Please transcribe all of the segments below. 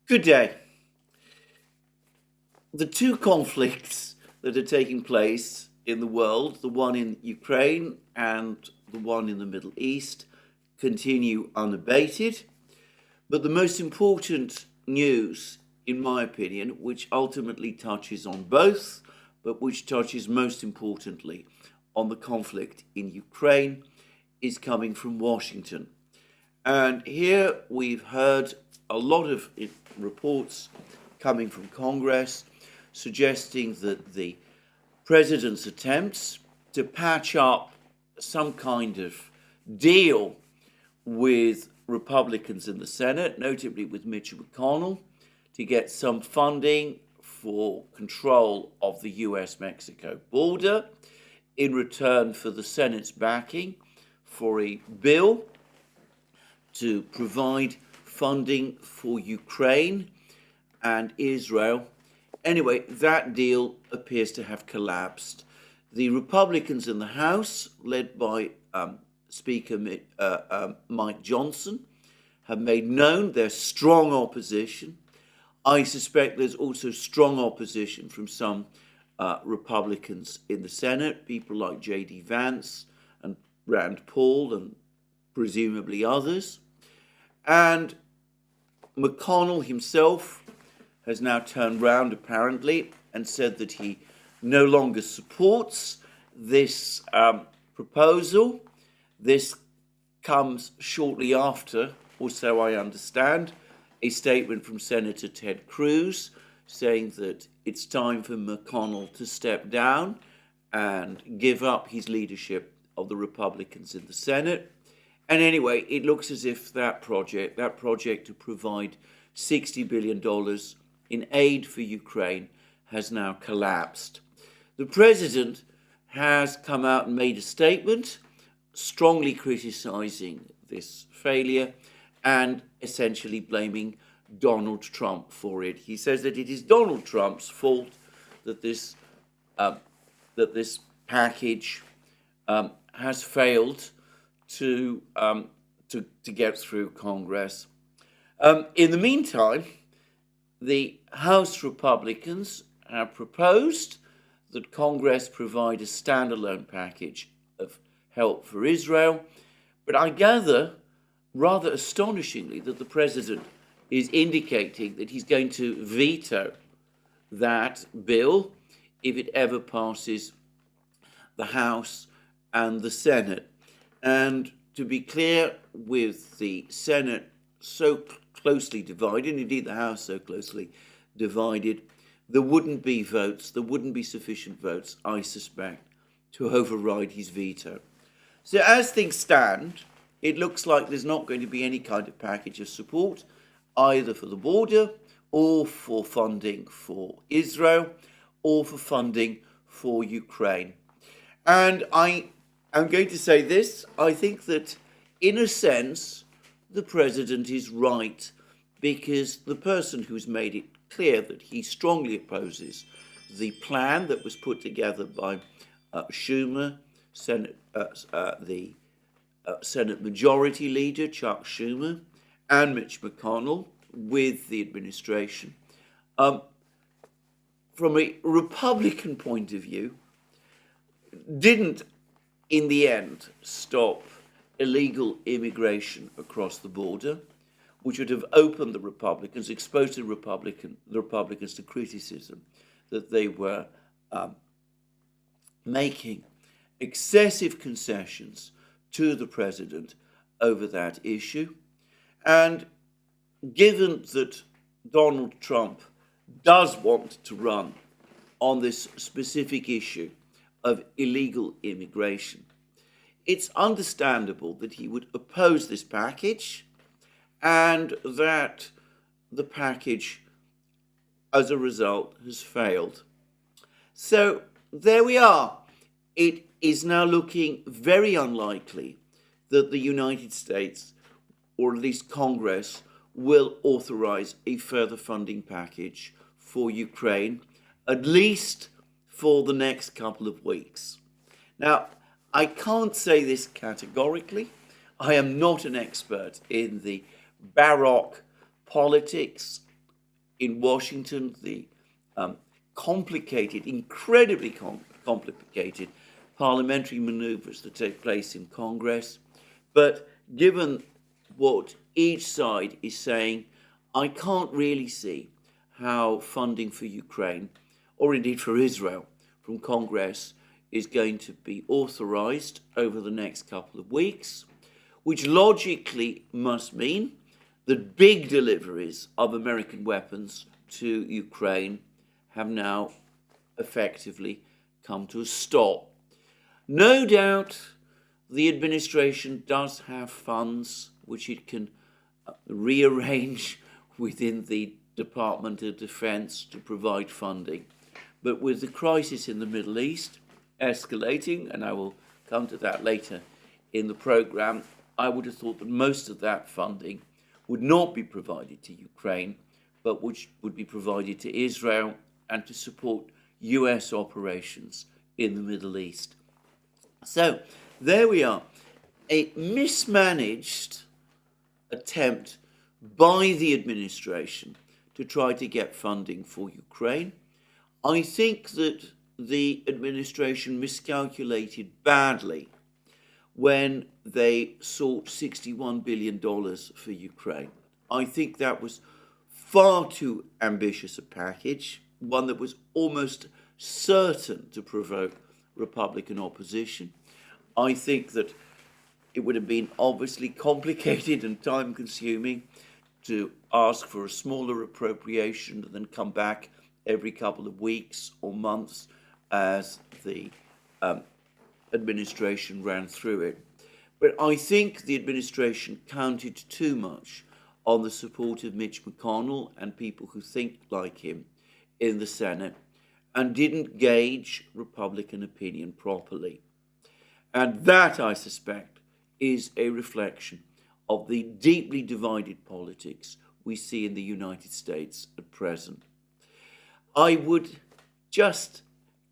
Good day. The two conflicts that are taking place in the world, the one in Ukraine and the one in the Middle East, continue unabated. But the most important news, in my opinion, which ultimately touches on both, but which touches most importantly on the conflict in Ukraine, is coming from Washington. And here we've heard a lot of reports coming from Congress suggesting that the president's attempts to patch up some kind of deal with Republicans in the Senate, notably with Mitch McConnell, to get some funding for control of the US-Mexico border in return for the Senate's backing for a bill to provide funding for Ukraine and Israel. Anyway, that deal appears to have collapsed. The Republicans in the House, led by Speaker Mike Johnson, have made known their strong opposition. I suspect there's also strong opposition from some Republicans in the Senate, people like J.D. Vance and Rand Paul and presumably others. And McConnell himself has now turned round, apparently, and said that he no longer supports this proposal. This comes shortly after, or so I understand, a statement from Senator Ted Cruz saying that it's time for McConnell to step down and give up his leadership of the Republicans in the Senate. And anyway, it looks as if that project to provide $60 billion in aid for Ukraine has now collapsed. The president has come out and made a statement strongly criticizing this failure and essentially blaming Donald Trump for it. He says that it is Donald Trump's fault that this package has failed to get through Congress. In the meantime, the House Republicans have proposed that Congress provide a standalone package of help for Israel, but I gather, rather astonishingly, that the president is indicating that he's going to veto that bill if it ever passes the House and the Senate. And to be clear, with the Senate so closely divided, indeed the House so closely divided, there wouldn't be sufficient votes, I suspect, to override his veto. So as things stand, it looks like there's not going to be any kind of package of support, either for the border or for funding for Israel or for funding for Ukraine. And I'm going to say this, I think that in a sense, the president is right, because the person who's made it clear that he strongly opposes the plan that was put together by Schumer, the Senate Majority Leader Chuck Schumer, and Mitch McConnell with the administration, from a Republican point of view, didn't in the end stop illegal immigration across the border, which would have opened the Republicans, exposed the Republicans to criticism that they were making excessive concessions to the president over that issue. And given that Donald Trump does want to run on this specific issue of illegal immigration, it's understandable that he would oppose this package and that the package, as a result, has failed. So there we are. It is now looking very unlikely that the United States, or at least Congress, will authorize a further funding package for Ukraine, at least for the next couple of weeks. Now, I can't say this categorically. I am not an expert in the baroque politics in Washington, the complicated, incredibly complicated parliamentary maneuvers that take place in Congress. But given what each side is saying, I can't really see how funding for Ukraine, or indeed for Israel, from Congress is going to be authorized over the next couple of weeks, which logically must mean that big deliveries of American weapons to Ukraine have now effectively come to a stop. No doubt the administration does have funds which it can rearrange within the Department of Defense to provide funding. But with the crisis in the Middle East escalating, and I will come to that later in the program, I would have thought that most of that funding would not be provided to Ukraine, but which would be provided to Israel and to support US operations in the Middle East. So there we are, a mismanaged attempt by the administration to try to get funding for Ukraine. I think that the administration miscalculated badly when they sought $61 billion for Ukraine. I think that was far too ambitious a package, one that was almost certain to provoke Republican opposition. I think that it would have been obviously complicated and time-consuming to ask for a smaller appropriation and then come back every couple of weeks or months as the administration ran through it. But I think the administration counted too much on the support of Mitch McConnell and people who think like him in the Senate and didn't gauge Republican opinion properly. And that, I suspect, is a reflection of the deeply divided politics we see in the United States at present. I would just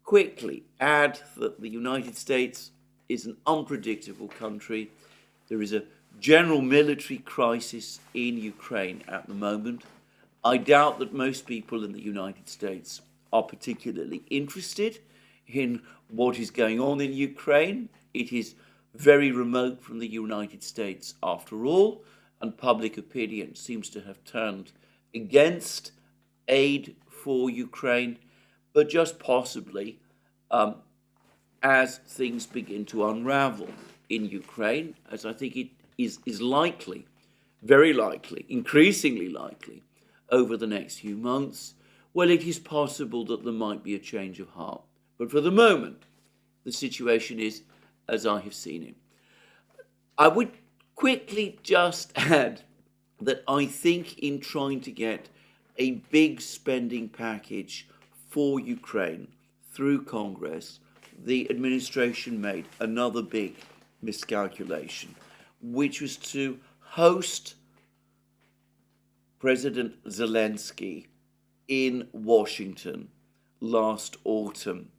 quickly add that the United States is an unpredictable country. There is a general military crisis in Ukraine at the moment. I doubt that most people in the United States are particularly interested in what is going on in Ukraine. It is very remote from the United States after all, and public opinion seems to have turned against aid for Ukraine, but just possibly as things begin to unravel in Ukraine, as I think it is likely, very likely, increasingly likely, over the next few months, well, it is possible that there might be a change of heart. But for the moment, the situation is as I have seen it. I would quickly just add that I think in trying to get a big spending package for Ukraine through Congress, the administration made another big miscalculation, which was to host President Zelensky in Washington last autumn.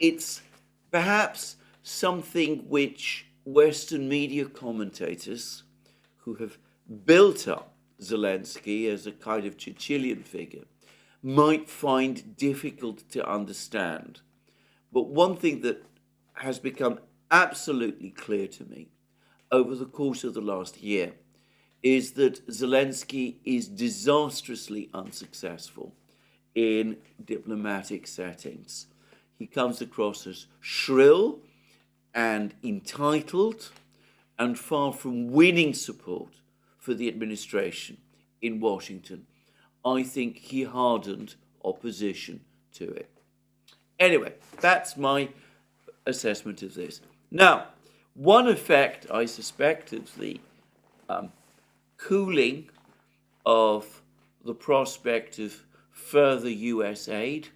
It's perhaps something which Western media commentators who have built up Zelensky as a kind of Churchillian figure might find difficult to understand. But one thing that has become absolutely clear to me over the course of the last year is that Zelensky is disastrously unsuccessful in diplomatic settings. He comes across as shrill and entitled and far from winning support for the administration in Washington. I think he hardened opposition to it. Anyway, that's my assessment of this. Now, one effect, I suspect, of the cooling of the prospect of further US aid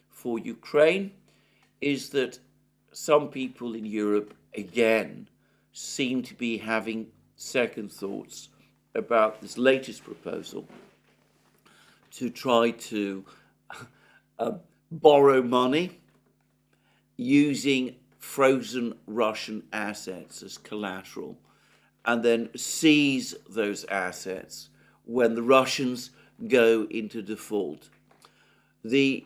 for Ukraine is that some people in Europe, again, seem to be having second thoughts about this latest proposal to try to borrow money using frozen Russian assets as collateral and then seize those assets when the Russians go into default. The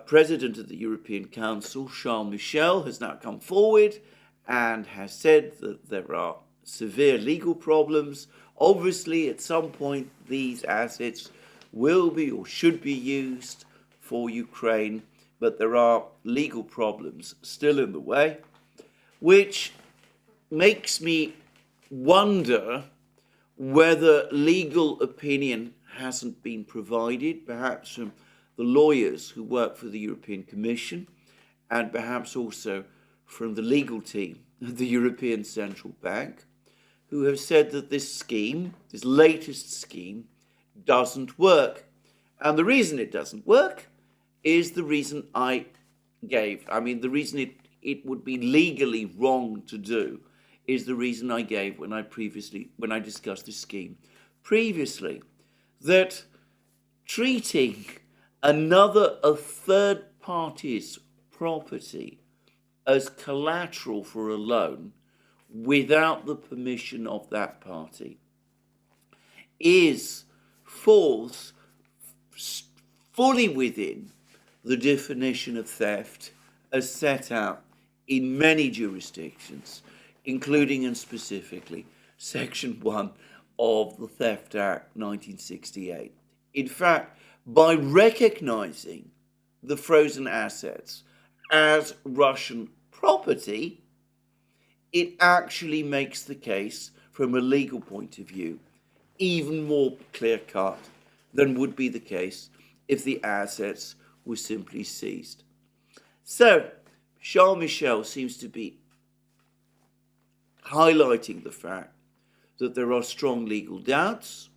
President of the European Council, Charles Michel, has now come forward and has said that there are severe legal problems. Obviously, at some point, these assets will be or should be used for Ukraine, but there are legal problems still in the way, which makes me wonder whether legal opinion hasn't been provided, perhaps from the lawyers who work for the European Commission, and perhaps also from the legal team of the European Central Bank, who have said that this scheme, this latest scheme, doesn't work. And the reason it doesn't work is the reason I gave. I mean, the reason it would be legally wrong to do is the reason I gave when I discussed this scheme previously, that treating a third party's property as collateral for a loan without the permission of that party falls fully within the definition of theft as set out in many jurisdictions, including and specifically Section 1 of the Theft Act 1968. In fact, by recognizing the frozen assets as Russian property, it actually makes the case from a legal point of view even more clear-cut than would be the case if the assets were simply seized. So, Charles Michel seems to be highlighting the fact that there are strong legal doubts,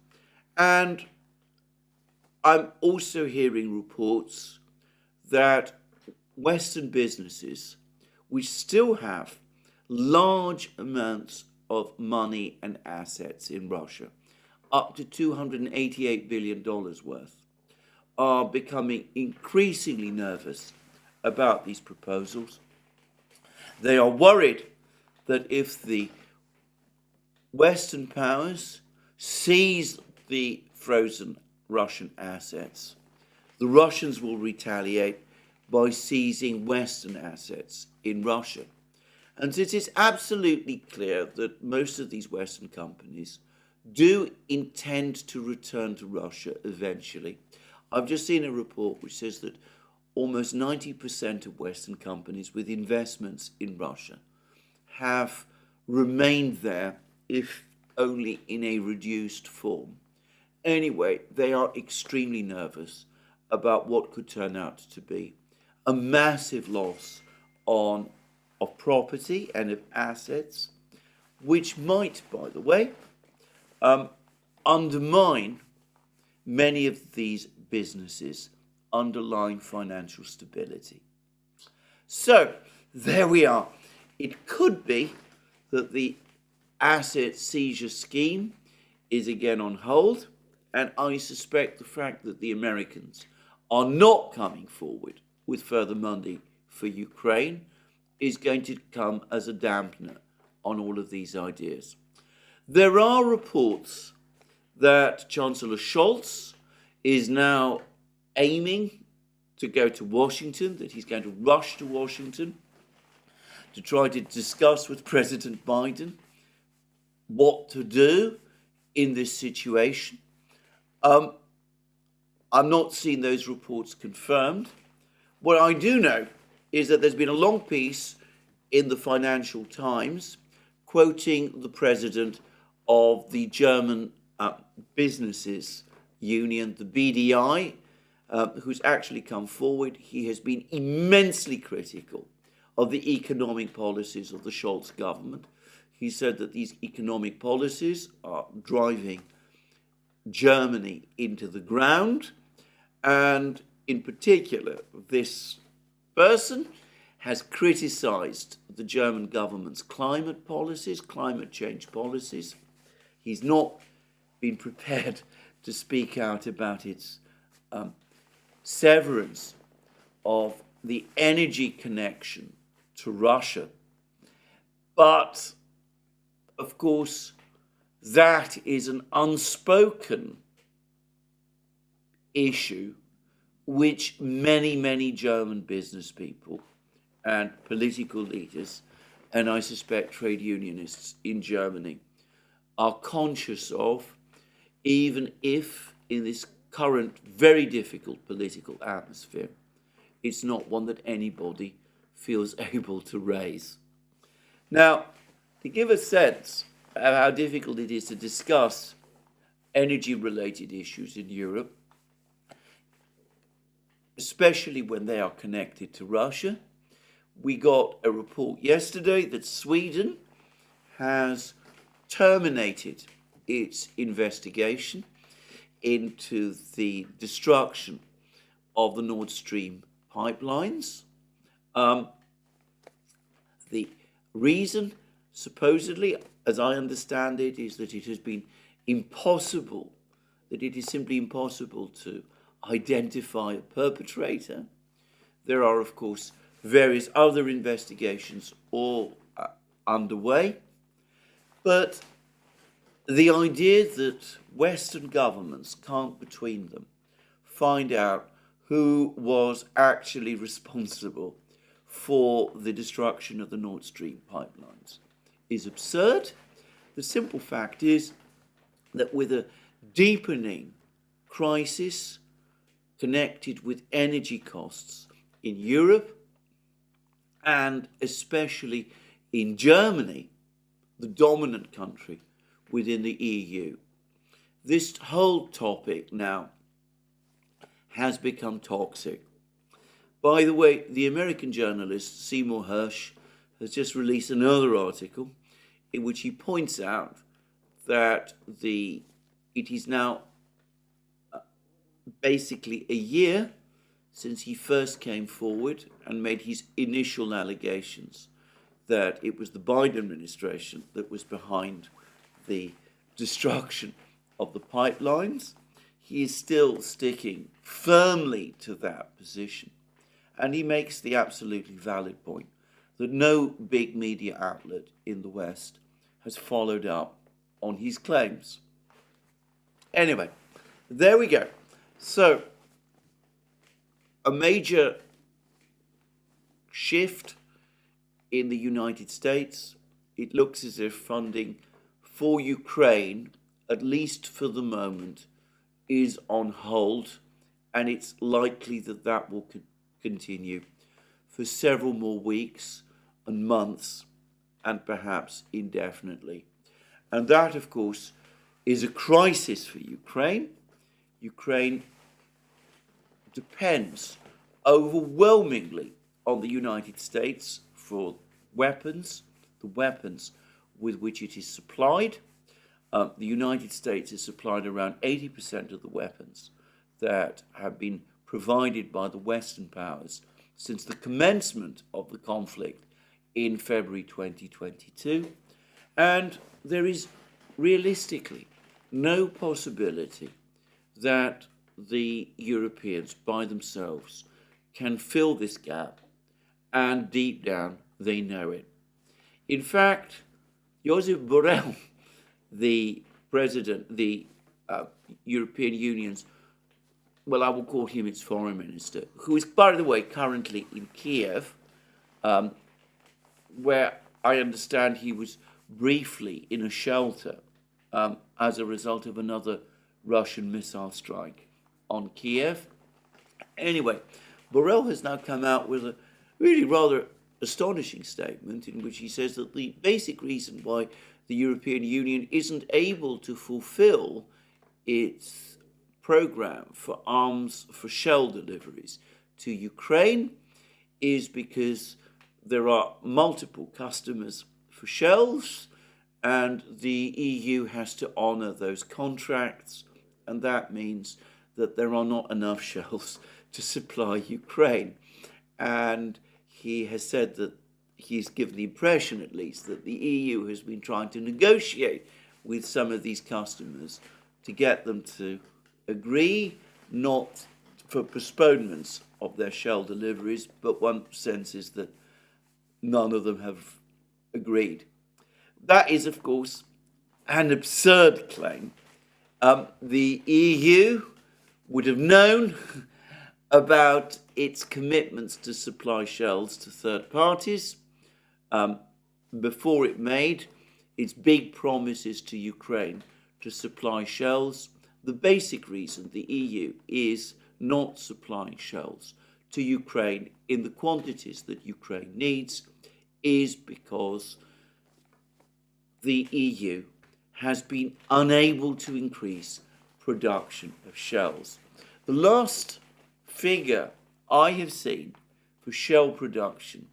and I'm also hearing reports that Western businesses, which still have large amounts of money and assets in Russia, up to $288 billion worth, are becoming increasingly nervous about these proposals. They are worried that if the Western powers seize the frozen Russian assets, the Russians will retaliate by seizing Western assets in Russia. And it is absolutely clear that most of these Western companies do intend to return to Russia eventually. I've just seen a report which says that almost 90% of Western companies with investments in Russia have remained there, if only in a reduced form. Anyway, they are extremely nervous about what could turn out to be a massive loss of property and of assets, which might, by the way, undermine many of these businesses' underlying financial stability. So, there we are. It could be that the asset seizure scheme is again on hold, and I suspect the fact that the Americans are not coming forward with further money for Ukraine is going to come as a dampener on all of these ideas. There are reports that Chancellor Scholz is now aiming to go to Washington, that he's going to rush to Washington to try to discuss with President Biden what to do in this situation. I'm not seeing those reports confirmed. What I do know is that there's been a long piece in the Financial Times quoting the president of the German Businesses Union, the BDI, who's actually come forward. He has been immensely critical of the economic policies of the Scholz government. He said that these economic policies are driving Germany into the ground, and in particular, this person has criticized the German government's climate policies, climate change policies. He's not been prepared to speak out about its severance of the energy connection to Russia. But, of course, that is an unspoken issue which many German business people and political leaders, and I suspect trade unionists in Germany, are conscious of, even if in this current very difficult political atmosphere, it's not one that anybody feels able to raise. Now, to give a sense of how difficult it is to discuss energy-related issues in Europe, especially when they are connected to Russia, we got a report yesterday that Sweden has terminated its investigation into the destruction of the Nord Stream pipelines. The reason, supposedly, as I understand it, is that it has been impossible, that it is simply impossible to identify a perpetrator. There are, of course, various other investigations all underway, but the idea that Western governments can't, between them, find out who was actually responsible for the destruction of the Nord Stream pipelines is absurd. The simple fact is that with a deepening crisis connected with energy costs in Europe, and especially in Germany, the dominant country within the EU, this whole topic now has become toxic. By the way, the American journalist Seymour Hersh has just released another article in which he points out that it is now basically a year since he first came forward and made his initial allegations that it was the Biden administration that was behind the destruction of the pipelines. He is still sticking firmly to that position. And he makes the absolutely valid point that no big media outlet in the West has followed up on his claims. Anyway, there we go. So, a major shift in the United States. It looks as if funding for Ukraine, at least for the moment, is on hold, and it's likely that that will continue for several more weeks and months, and perhaps indefinitely. And that, of course, is a crisis for Ukraine. Ukraine depends overwhelmingly on the United States for weapons, the weapons with which it is supplied. The United States has supplied around 80% of the weapons that have been provided by the Western powers since the commencement of the conflict in February 2022. And there is realistically no possibility that the Europeans by themselves can fill this gap, and deep down they know it. In fact, Josep Borrell, the president, the European Union's, well, I will call him its foreign minister, who is, by the way, currently in Kiev, where I understand he was briefly in a shelter as a result of another Russian missile strike on Kiev. Anyway, Borrell has now come out with a really rather astonishing statement in which he says that the basic reason why the European Union isn't able to fulfill its program for arms, for shell deliveries to Ukraine is because there are multiple customers for shells, and the EU has to honor those contracts, and that means that there are not enough shells to supply Ukraine. And he has said that he's given the impression, at least, that the EU has been trying to negotiate with some of these customers to get them to agree not for postponements of their shell deliveries, but one senses that none of them have agreed. That is, of course, an absurd claim. The EU would have known about its commitments to supply shells to third parties before it made its big promises to Ukraine to supply shells. The basic reason the EU is not supplying shells to Ukraine in the quantities that Ukraine needs is because the EU has been unable to increase production of shells. The last figure I have seen for shell production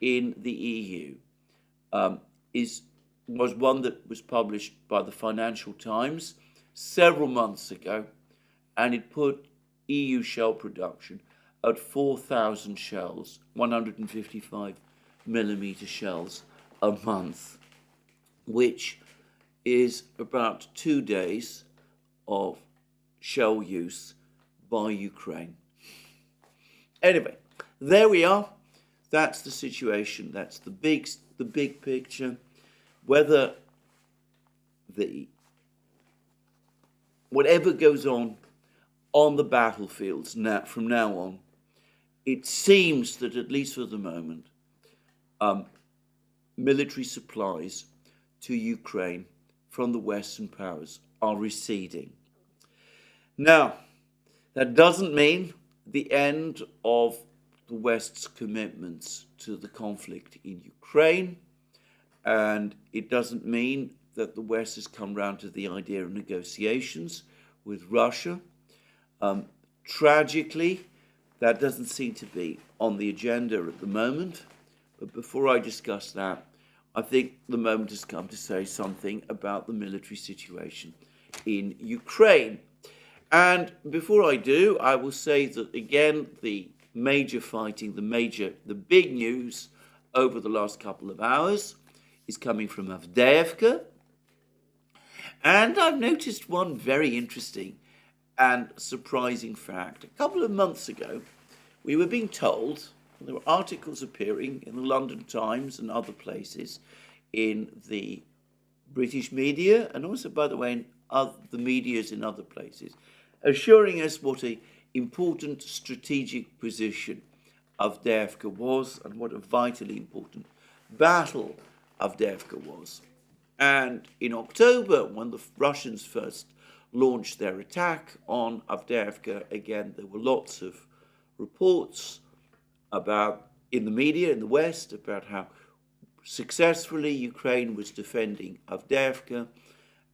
in the EU was one that was published by the Financial Times several months ago, and it put EU shell production at 4,000 shells, 155 millimeter shells a month, which is about 2 days of shell use by Ukraine. Anyway, there we are. That's the situation. That's the big picture. Whether whatever goes on the battlefields from now on, it seems that at least for the moment, military supplies to Ukraine from the Western powers are receding. Now, that doesn't mean the end of the West's commitments to the conflict in Ukraine, and it doesn't mean that the West has come round to the idea of negotiations with Russia. Tragically, that doesn't seem to be on the agenda at the moment. But before I discuss that, I think the moment has come to say something about the military situation in Ukraine. And before I do, I will say that again, the major fighting, the big news over the last couple of hours is coming from Avdeyeka. And I've noticed one very interesting and surprising fact. A couple of months ago, we were being told, there were articles appearing in the London Times and other places, in the British media, and also, by the way, in the medias in other places, assuring us what an important strategic position Avdeyeka was and what a vitally important battle Avdeyeka was. And in October, when the Russians first launched their attack on Avdeyeka, again, there were lots of reports about, in the media in the West, about how successfully Ukraine was defending Avdeyeka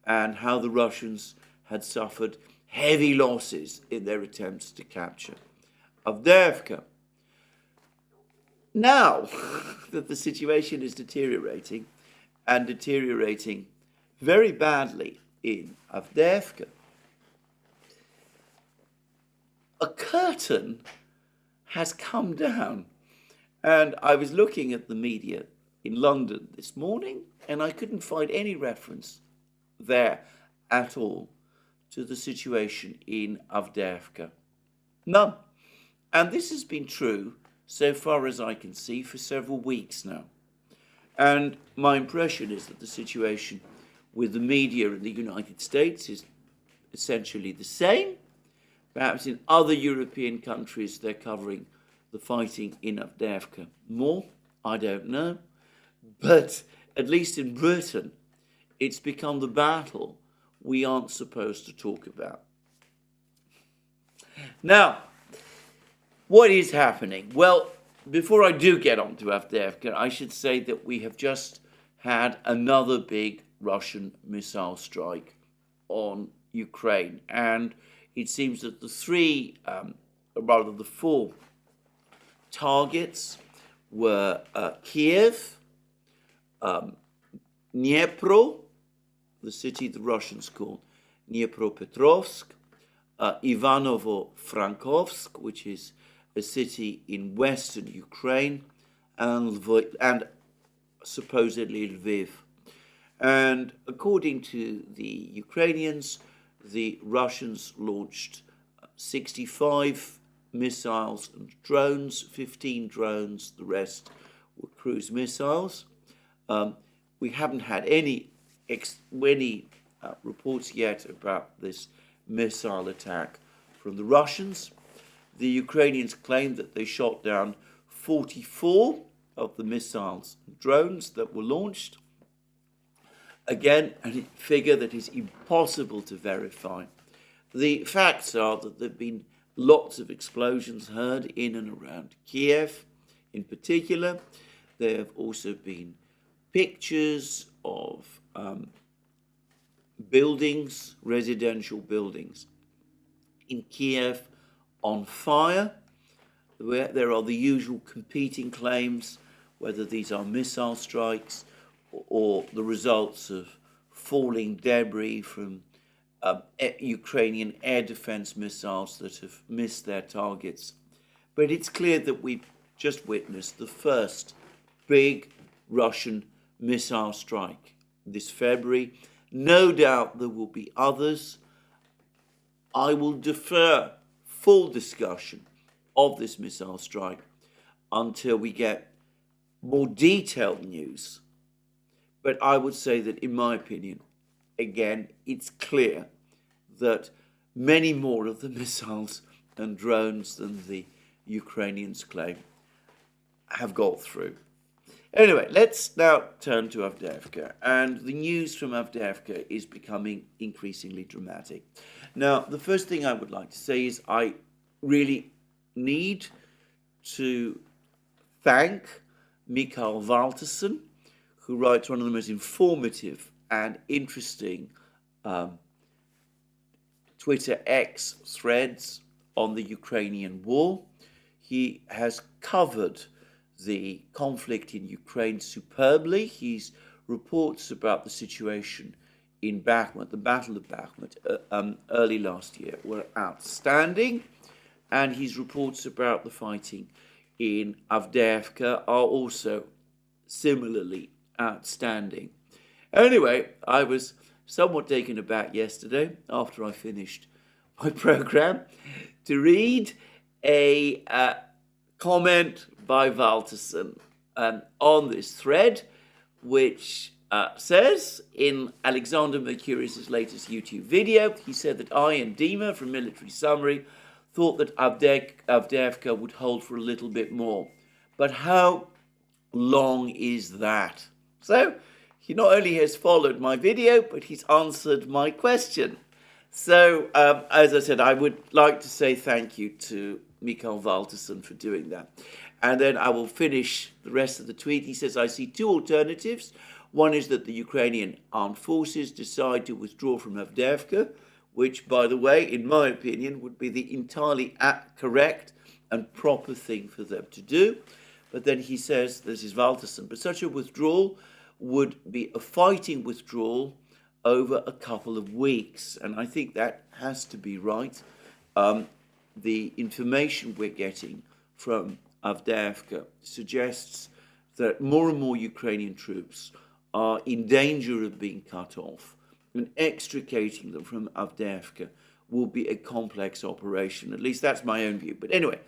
and how the Russians had suffered heavy losses in their attempts to capture Avdeyeka. Now that the situation is deteriorating, and deteriorating very badly in Avdeyeka, a curtain has come down. And I was looking at the media in London this morning, and I couldn't find any reference there at all to the situation in Avdeyeka. None. And this has been true, so far as I can see, for several weeks now. And my impression is that the situation with the media in the United States is essentially the same. Perhaps in other European countries they're covering the fighting in Avdeyeka more. I don't know. But at least in Britain, it's become the battle we aren't supposed to talk about. Now, what is happening? Well, before I do get on to Avdeyeka, I should say that we have just had another big Russian missile strike on Ukraine. And it seems that the four targets were Kiev, Dnipro, the city the Russians call Dnipropetrovsk, Ivanovo-Frankovsk, which is a city in western Ukraine, and supposedly Lviv. And according to the Ukrainians, the Russians launched 65 missiles and drones, 15 drones, the rest were cruise missiles. We haven't had any reports yet about this missile attack from the Russians. The Ukrainians claim that they shot down 44 of the missiles and drones that were launched. Again, a figure that is impossible to verify. The facts are that there have been lots of explosions heard in and around Kiev in particular. There have also been pictures of buildings, residential buildings in Kiev on fire, where there are the usual competing claims, whether these are missile strikes or the results of falling debris from Ukrainian air defense missiles that have missed their targets. But it's clear that we've just witnessed the first big Russian missile strike this February. No doubt there will be others. I will defer full discussion of this missile strike until we get more detailed news. But I would say that, in my opinion, again, it's clear that many more of the missiles and drones than the Ukrainians claim have got through. Anyway, let's now turn to Avdeyeka. And the news from Avdeyeka is becoming increasingly dramatic. Now, the first thing I would like to say is I really need to thank Mikael Valtersen, who writes one of the most informative and interesting Twitter X threads on the Ukrainian war. He has covered the conflict in Ukraine superbly. He reports about the situation in Bakhmut, the Battle of Bakhmut, early last year, were outstanding. And his reports about the fighting in Avdeyeka are also similarly outstanding. Anyway, I was somewhat taken aback yesterday after I finished my program to read a comment by Valtersen on this thread, which says in Alexander Mercouris' latest YouTube video, he said that I and Dima from Military Summary thought that Avdeyeka would hold for a little bit more. But how long is that? So he not only has followed my video, but he's answered my question. So, as I said, I would like to say thank you to Mikael Valtersen for doing that. And then I will finish the rest of the tweet. He says, I see two alternatives. One is that the Ukrainian armed forces decide to withdraw from Avdeyeka, which, by the way, in my opinion, would be the entirely correct and proper thing for them to do. But then he says, this is Valtersen, but such a withdrawal would be a fighting withdrawal over a couple of weeks. And I think that has to be right. The information we're getting from Avdeyeka suggests that more and more Ukrainian troops are in danger of being cut off, and extricating them from Avdeyeka will be a complex operation. At least that's my own view. But anyway,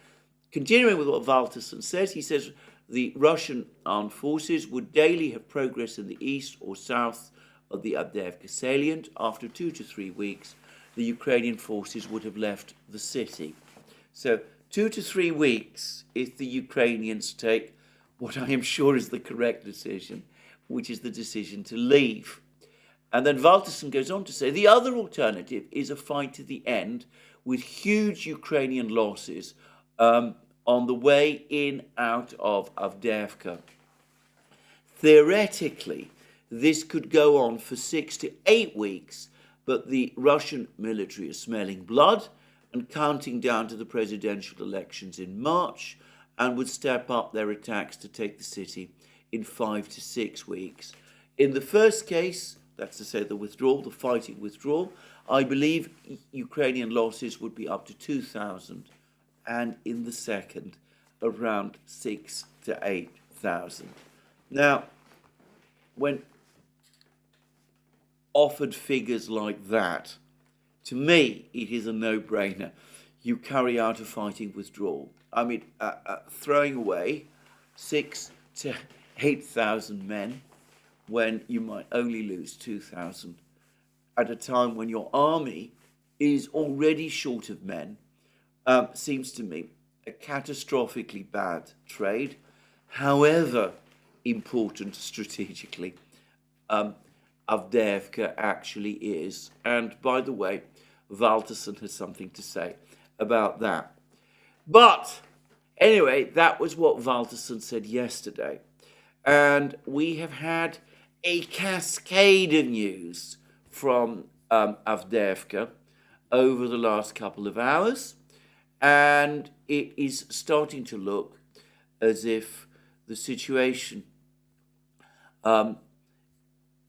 continuing with what Valtersen says, he says the Russian armed forces would daily have progress in the east or south of the Avdeyeka salient. After 2 to 3 weeks, the Ukrainian forces would have left the city. So 2 to 3 weeks if the Ukrainians take what I am sure is the correct decision, which is the decision to leave. And then Valtersen goes on to say, the other alternative is a fight to the end with huge Ukrainian losses on the way in out of Avdeyeka. Theoretically, this could go on for 6 to 8 weeks, but the Russian military is smelling blood and counting down to the presidential elections in March, and would step up their attacks to take the city in 5 to 6 weeks. In the first case, that's to say the withdrawal, the fighting withdrawal, I believe Ukrainian losses would be up to 2,000, and in the second, around 6,000 to 8,000. Now, when offered figures like that, to me, it is a no-brainer. You carry out a fighting withdrawal. I mean, throwing away 6,000 to 8,000 men when you might only lose 2,000 at a time when your army is already short of men seems to me a catastrophically bad trade, however important strategically Avdeyeka actually is. And by the way, Valterson has something to say about that. But anyway, that was what Valterson said yesterday. And we have had a cascade of news from Avdeyeka over the last couple of hours. And it is starting to look as if the situation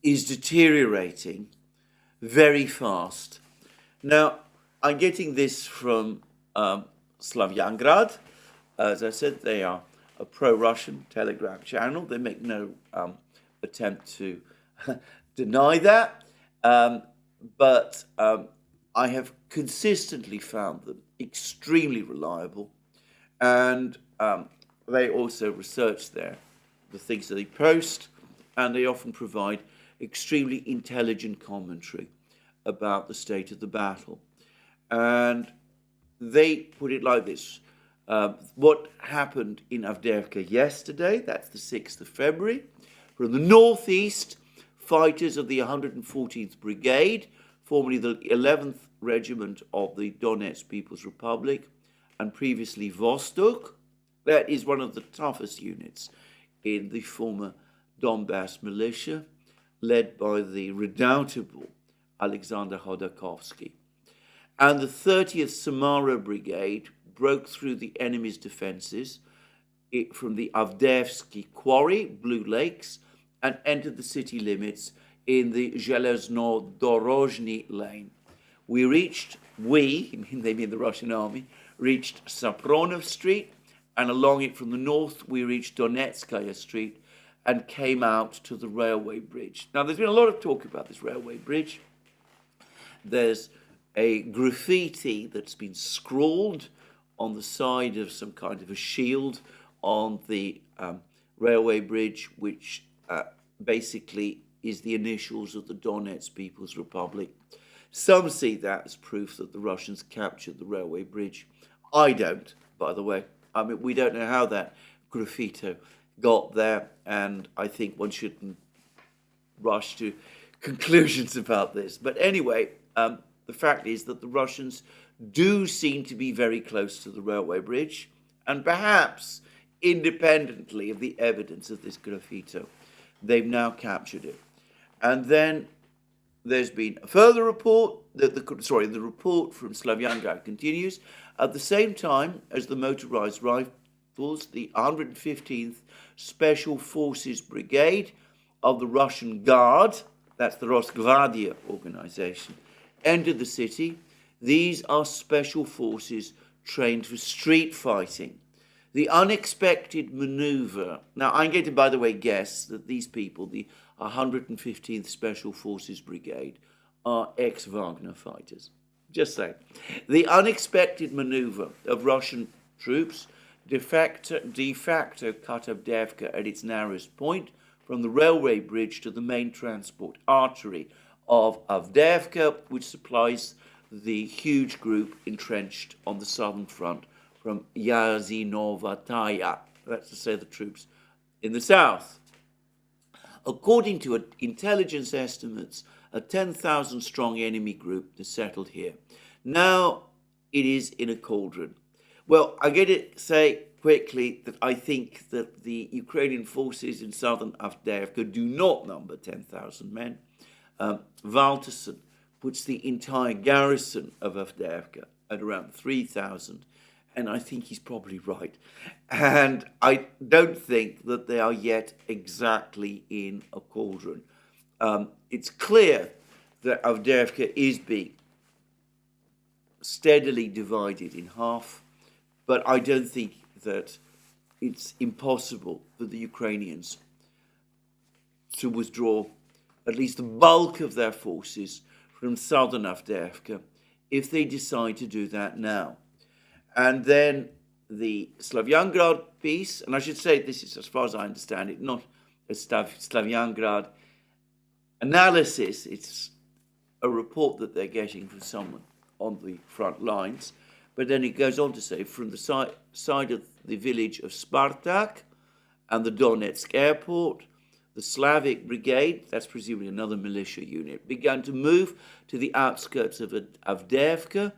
is deteriorating very fast. Now, I'm getting this from Slavyangrad. As I said, they are a pro-Russian Telegram channel. They make no attempt to deny that. But I have consistently found them extremely reliable. And they also research the things that they post, and they often provide extremely intelligent commentary about the state of the battle. And they put it like this. What happened in Avdeyeka yesterday, that's the 6th of February, from the northeast, fighters of the 114th Brigade, formerly the 11th Regiment of the Donetsk People's Republic, and previously Vostok, that is one of the toughest units in the former Donbass militia, led by the redoubtable Alexander Khodorkovsky. And the 30th Samara Brigade broke through the enemy's defenses from the Avdeevsky Quarry, Blue Lakes, and entered the city limits in the Zhelezno-Dorozhny lane. They mean the Russian army, reached Sapronov Street, and along it from the north, we reached Donetskaya Street and came out to the railway bridge. Now, there's been a lot of talk about this railway bridge. There's a graffiti that's been scrawled on the side of some kind of a shield on the railway bridge, which basically is the initials of the Donetsk People's Republic. Some see that as proof that the Russians captured the railway bridge. I don't, by the way. I mean, we don't know how that graffito got there, and I think one shouldn't rush to conclusions about this. But anyway, the fact is that the Russians do seem to be very close to the railway bridge, and perhaps independently of the evidence of this graffito, they've now captured it. And then there's been a further report that the report from Slavyangrad continues. At the same time as the motorized rifles, the 115th Special Forces Brigade of the Russian Guard, that's the Rosgvardia organization, entered the city. These are special forces trained for street fighting. The unexpected maneuver. Now, I'm going to, by the way, guess that these people, the 115th Special Forces Brigade, are ex-Wagner fighters. Just saying. The unexpected maneuver of Russian troops de facto cut Avdeyeka at its narrowest point from the railway bridge to the main transport artery of Avdeyeka, which supplies the huge group entrenched on the southern front from Yazinovataya, that's to say the troops in the south. According to intelligence estimates, a 10,000 strong enemy group is settled here. Now it is in a cauldron. Well, I'm going to say quickly that I think that the Ukrainian forces in southern Avdeyeka do not number 10,000 men. Valterson puts the entire garrison of Avdeyeka at around 3,000, and I think he's probably right. And I don't think that they are yet exactly in a cauldron. It's clear that Avdeyeka is being steadily divided in half, but I don't think that it's impossible for the Ukrainians to withdraw at least the bulk of their forces from southern Avdeyeka if they decide to do that now. And then the Slavyangrad piece, and I should say this is, as far as I understand it, not a Slavyangrad analysis, it's a report that they're getting from someone on the front lines. But then it goes on to say, from the side of the village of Spartak and the Donetsk airport, the Slavic Brigade, that's presumably another militia unit, began to move to the outskirts of Avdiivka,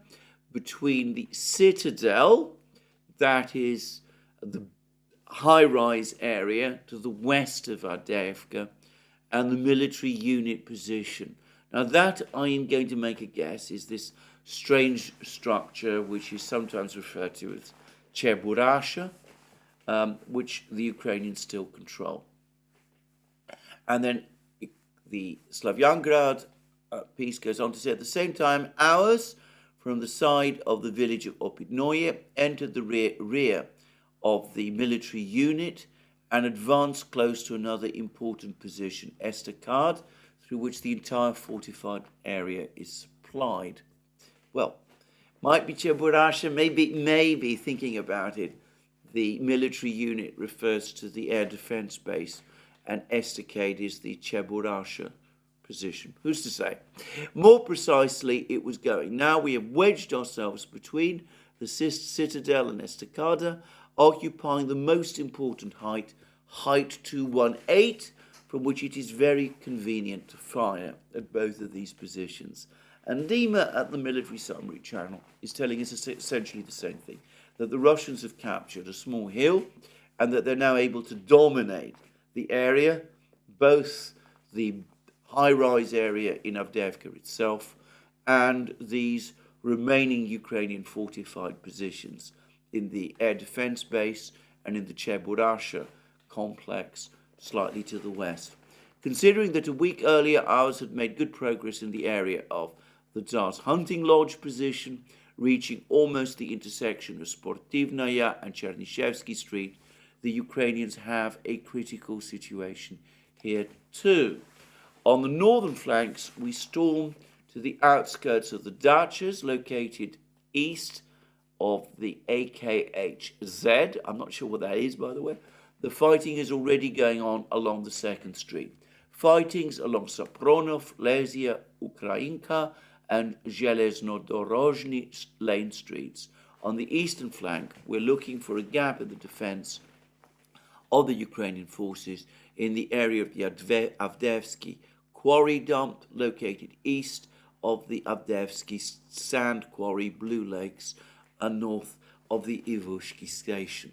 between the citadel, that is the high-rise area to the west of Avdiivka, and the military unit position. Now that, I am going to make a guess, is this strange structure which is sometimes referred to as Cheburasha, which the Ukrainians still control. And then the Slavyangrad piece goes on to say, at the same time, ours from the side of the village of Opitnoye entered the rear of the military unit and advanced close to another important position, Estacade, through which the entire fortified area is supplied. Well, might be Cheburasha, maybe thinking about it, the military unit refers to the air defense base, and Estacade is the Cheburasha position. Who's to say? More precisely, it was going. Now we have wedged ourselves between the citadel and Estacada, occupying the most important height 218, from which it is very convenient to fire at both of these positions. And Dima at the military summary channel is telling us essentially the same thing, that the Russians have captured a small hill and that they're now able to dominate the area, both the high-rise area in Avdiivka itself and these remaining Ukrainian fortified positions in the air defense base and in the Cheburasha complex slightly to the west. Considering that a week earlier ours had made good progress in the area of the Tsar's hunting lodge position, reaching almost the intersection of Sportivnaya and Chernyshevsky Street, the Ukrainians have a critical situation here too. On the northern flanks, we storm to the outskirts of the Dachas, located east of the AKHZ. I'm not sure what that is, by the way. The fighting is already going on along the 2nd Street. Fightings along Sapronov, Lesia, Ukrainka, and Zheleznodorozhny lane streets. On the eastern flank, we're looking for a gap in the defense of the Ukrainian forces in the area of the Avdiivsky quarry dump, located east of the Avdiivsky sand quarry, Blue Lakes, and north of the Ivushki station.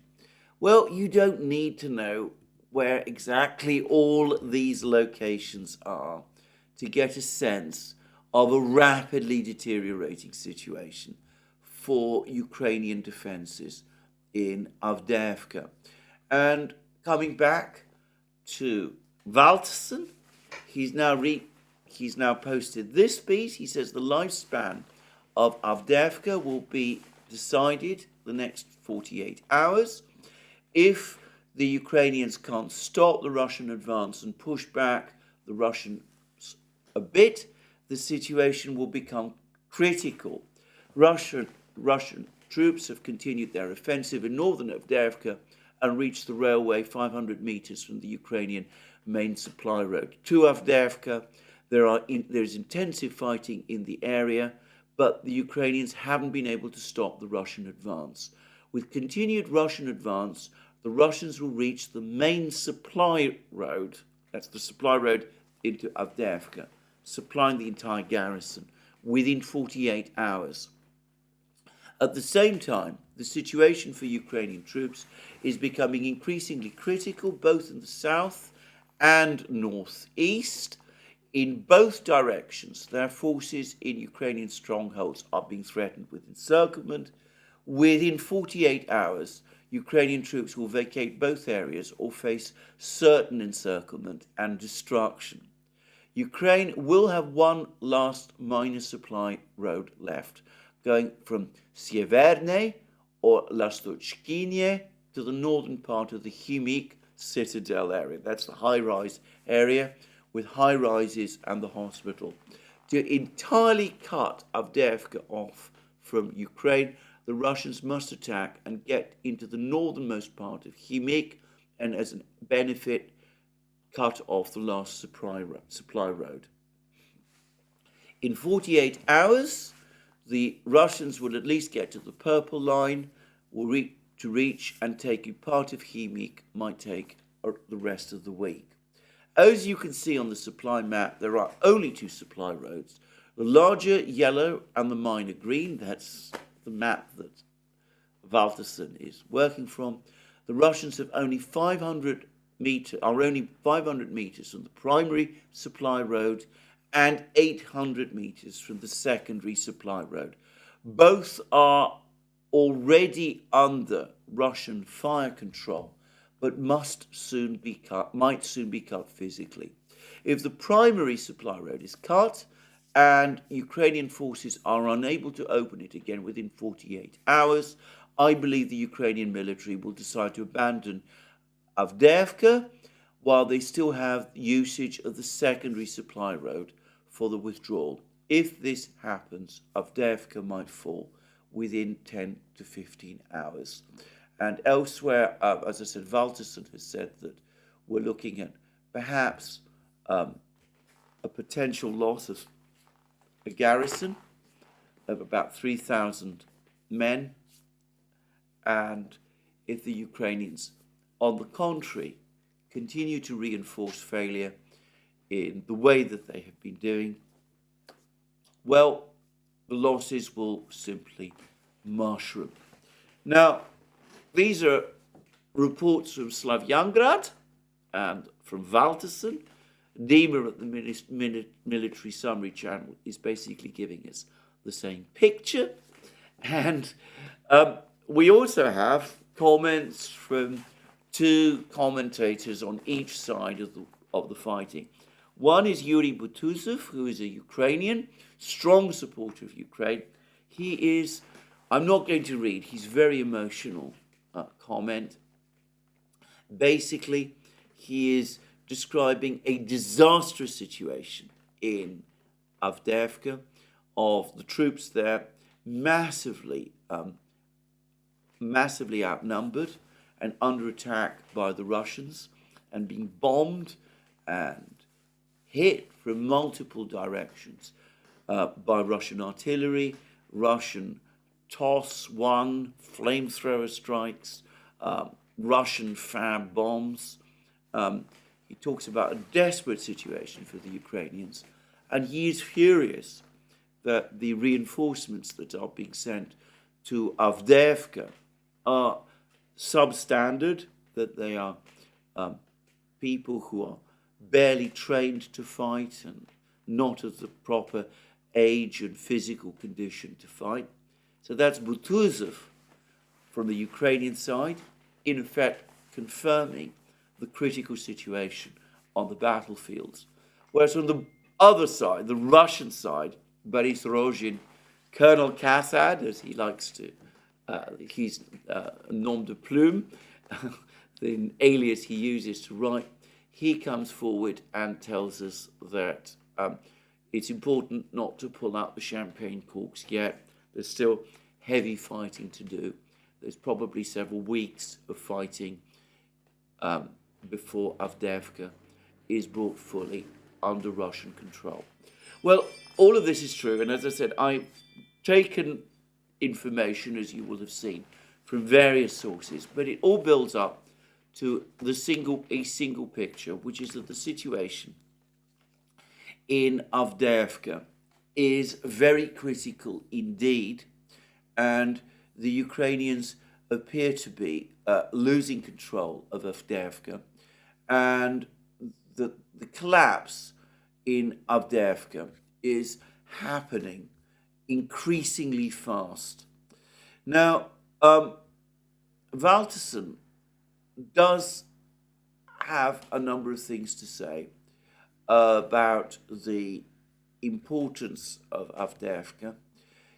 Well, you don't need to know where exactly all these locations are to get a sense of a rapidly deteriorating situation for Ukrainian defenses in Avdiivka. And coming back to Walterson, he's now posted this piece. He says the lifespan of Avdiivka will be decided the next 48 hours. If the Ukrainians can't stop the Russian advance and push back the Russians a bit, the situation will become critical. Russian troops have continued their offensive in northern Avdiivka and reached the railway 500 meters from the Ukrainian main supply road. To Avdiivka, there's intensive fighting in the area, but the Ukrainians haven't been able to stop the Russian advance. With continued Russian advance, the Russians will reach the main supply road, that's the supply road into Avdiivka, supplying the entire garrison within 48 hours. At the same time, the situation for Ukrainian troops is becoming increasingly critical, both in the south and northeast. In both directions, their forces in Ukrainian strongholds are being threatened with encirclement. Within 48 hours, Ukrainian troops will vacate both areas or face certain encirclement and destruction. Ukraine will have one last minor supply road left, going from Sieverne or Lastochkinie to the northern part of the Khimik citadel area. That's the high-rise area with high rises and the hospital. To entirely cut Avdiivka off from Ukraine, the Russians must attack and get into the northernmost part of Khimik and, as a benefit, cut off the last supply road. In 48 hours, the Russians will at least get to the purple line, to reach and taking part of Khimik might take the rest of the week. As you can see on the supply map, there are only two supply roads. The larger yellow and the minor green, that's the map that Valterson is working from. The Russians have only 500 meters from the primary supply road and 800 meters from the secondary supply road. Both are already under Russian fire control, but might soon be cut physically. If the primary supply road is cut and Ukrainian forces are unable to open it again within 48 hours, I believe the Ukrainian military will decide to abandon Avdeyeka while they still have usage of the secondary supply road for the withdrawal. If this happens, Avdeyeka might fall within 10 to 15 hours. And elsewhere, as I said, Valterson has said that we're looking at perhaps a potential loss of a garrison of about 3,000 men. And if the Ukrainians, on the contrary, continue to reinforce failure in the way that they have been doing, well, the losses will simply mushroom. Now, these are reports from Slavyangrad and from Valterson. Dima at the Military Summary Channel is basically giving us the same picture. And we also have comments from two commentators on each side of the fighting. One is Yuri Butuzov, who is a Ukrainian, strong supporter of Ukraine. He is, I'm not going to read his very emotional comment. Basically, he is describing a disastrous situation in Avdiivka of the troops there, massively outnumbered and under attack by the Russians and being bombed and hit from multiple directions by Russian artillery, Russian TOS-1 flamethrower strikes, Russian fab bombs. He talks about a desperate situation for the Ukrainians, and he is furious that the reinforcements that are being sent to Avdiivka are substandard, that they are people who are barely trained to fight and not of the proper age and physical condition to fight. So that's Butuzov from the Ukrainian side, in effect confirming the critical situation on the battlefields. Whereas on the other side, the Russian side, Boris Rozhin, Colonel Kassad, as he likes to, his nom de plume, the alias he uses to write, he comes forward and tells us that it's important not to pull out the champagne corks yet. There's still heavy fighting to do. There's probably several weeks of fighting before Avdiivka is brought fully under Russian control. Well, all of this is true, and as I said, I've taken information, as you will have seen, from various sources, but it all builds up to a single picture, which is that the situation in Avdiivka is very critical indeed, and the Ukrainians appear to be losing control of Avdiivka, and the collapse in Avdiivka is happening increasingly fast. Now, Valterson does have a number of things to say about the importance of Avdiivka.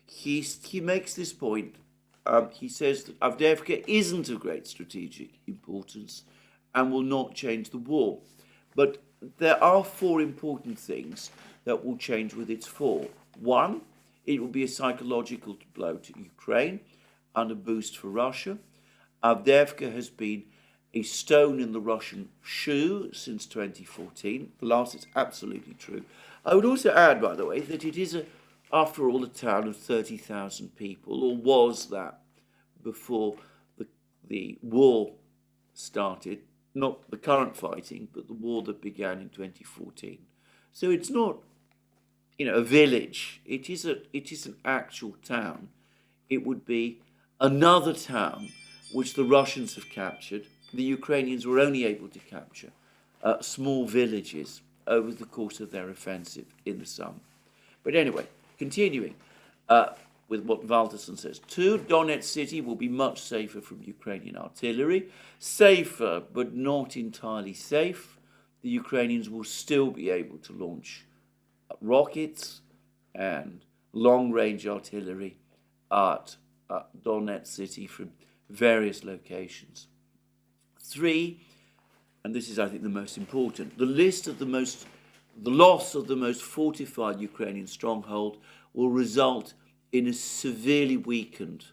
He makes this point. He says that Avdiivka isn't of great strategic importance and will not change the war. But there are four important things that will change with its fall. One, it will be a psychological blow to Ukraine and a boost for Russia. Avdiivka has been a stone in the Russian shoe since 2014. The last is absolutely true. I would also add, by the way, that it is a after all, a town of 30,000 people, or was that before the war started, not the current fighting, but the war that began in 2014. So it's not, a village. It is an actual town. It would be another town which the Russians have captured. The Ukrainians were only able to capture small villages over the course of their offensive in the summer. But anyway, continuing with what Valterson says. 2, Donetsk city will be much safer from Ukrainian artillery. Safer, but not entirely safe. The Ukrainians will still be able to launch rockets and long-range artillery at Donetsk city from various locations. 3, and this is, I think, the most important, the loss of the most fortified Ukrainian stronghold will result in a severely weakened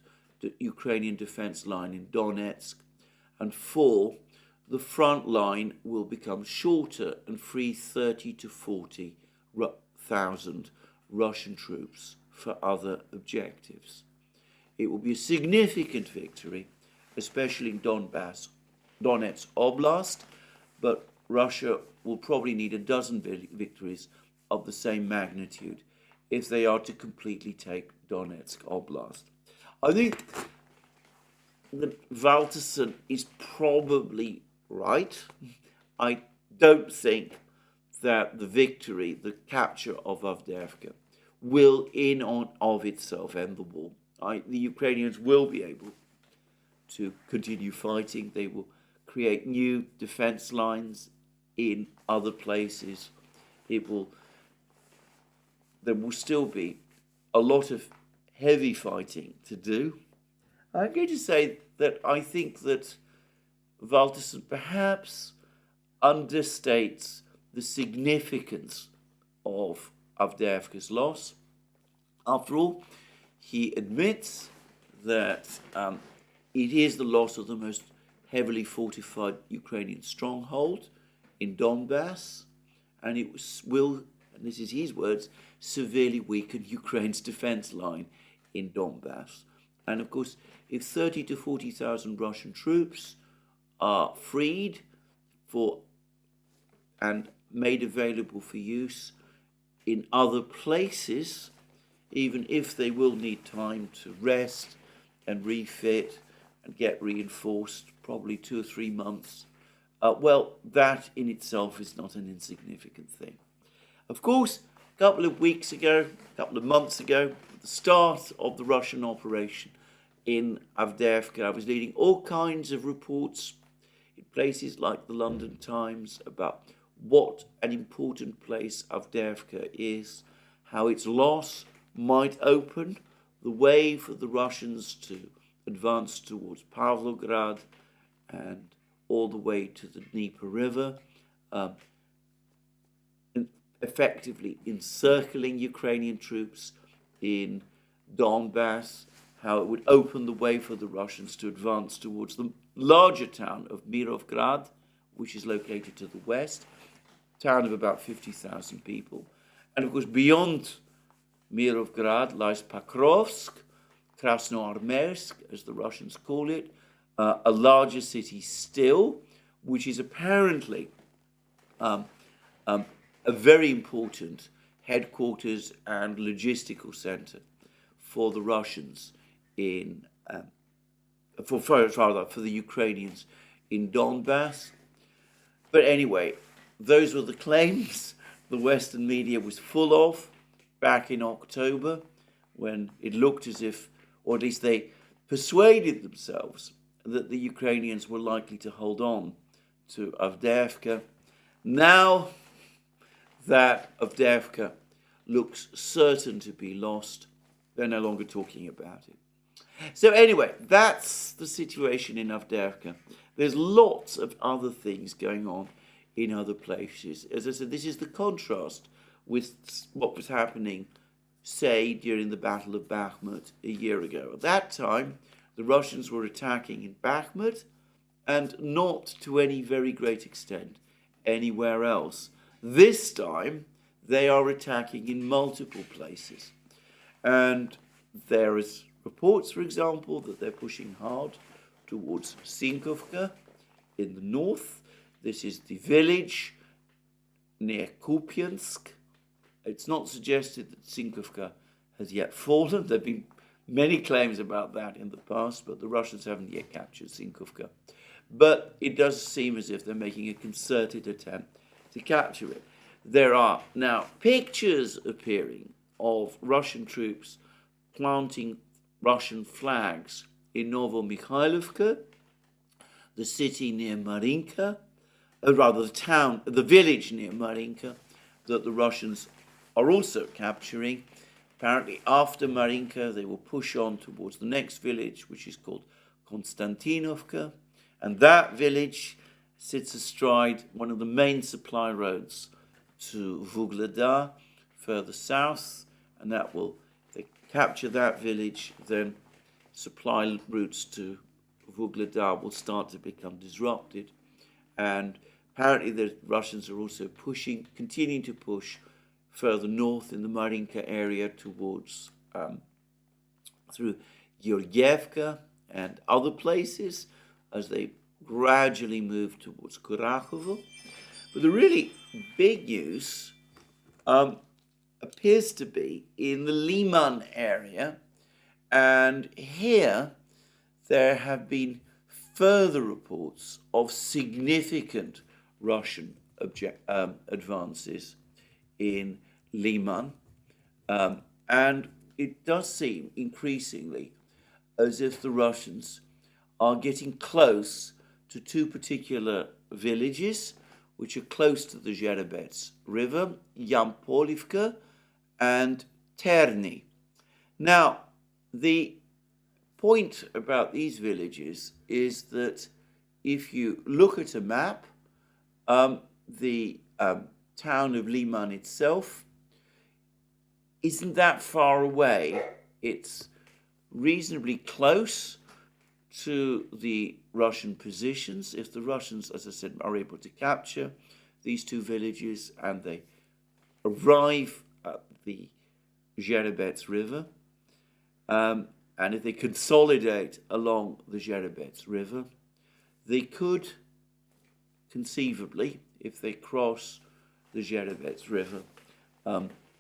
Ukrainian defense line in Donetsk. And 4, the front line will become shorter and free 30 to 40,000 Russian troops for other objectives. It will be a significant victory, especially in Donetsk Oblast, but Russia will probably need a dozen victories of the same magnitude if they are to completely take Donetsk Oblast. I think that Valterson is probably right. I don't think that the victory, the capture of Avdeyeka, will in and of itself end the war. The Ukrainians will be able to continue fighting. They will create new defense lines in other places. There will still be a lot of heavy fighting to do. I'm going to say that I think that Valterson perhaps understates the significance of Avdeyeka's loss. After all, he admits that it is the loss of the most heavily fortified Ukrainian stronghold in Donbass, and it will, and this is his words, severely weaken Ukraine's defense line in Donbass. And of course, if 30 to 40,000 Russian troops are freed and made available for use in other places, even if they will need time to rest and refit and get reinforced, probably 2 or 3 months, well, that in itself is not an insignificant thing. Of course, a couple of months ago, at the start of the Russian operation in Avdiivka, I was reading all kinds of reports in places like the London Times about what an important place Avdiivka is, how its loss might open the way for the Russians to advance towards Pavlograd and all the way to the Dnieper River, effectively encircling Ukrainian troops in Donbass, how it would open the way for the Russians to advance towards the larger town of Mirovgrad, which is located to the west, a town of about 50,000 people. And of course, beyond Mirovgrad lies Pokrovsk, Krasnoarmeysk, as the Russians call it, a larger city still, which is apparently a very important headquarters and logistical center for the Russians for the Ukrainians in Donbass. But anyway, those were the claims the Western media was full of back in October, when it looked as if, or at least they persuaded themselves, that the Ukrainians were likely to hold on to Avdeyeka. Now that Avdeyeka looks certain to be lost, they're no longer talking about it. So anyway, that's the situation in Avdeyeka. There's lots of other things going on in other places. As I said, this is the contrast with what was happening, say, during the Battle of Bakhmut a year ago. At that time, the Russians were attacking in Bakhmut and not to any very great extent anywhere else. This time, they are attacking in multiple places. And there is reports, for example, that they're pushing hard towards Sinkovka in the north. This is the village near Kupiansk. It's not suggested that Sinkovka has yet fallen. There have been many claims about that in the past, but the Russians haven't yet captured Sinkovka. But it does seem as if they're making a concerted attempt to capture it. There are now pictures appearing of Russian troops planting Russian flags in Novomikhailovka, the city near Marinka, the village near Marinka, that the Russians are also capturing. Apparently, after Marinka, they will push on towards the next village, which is called Konstantinovka, and that village sits astride one of the main supply roads to Vuhledar, further south, and that will, if they capture that village, then supply routes to Vuhledar will start to become disrupted. And apparently the Russians are also continuing to push further north in the Marinka area towards, through Georgievka and other places as they gradually move towards Kurakhovo. But the really big news appears to be in the Liman area, and here there have been further reports of significant Russian advances in Liman, and it does seem increasingly as if the Russians are getting close to two particular villages which are close to the Zherebets River, Yampolivka and Terny. Now, the point about these villages is that if you look at a map, the town of Liman itself isn't that far away. It's reasonably close to the Russian positions. If the Russians, as I said, are able to capture these two villages and they arrive at the Zherebets River, and if they consolidate along the Zherebets River, they could conceivably, if they cross the Zherebets River,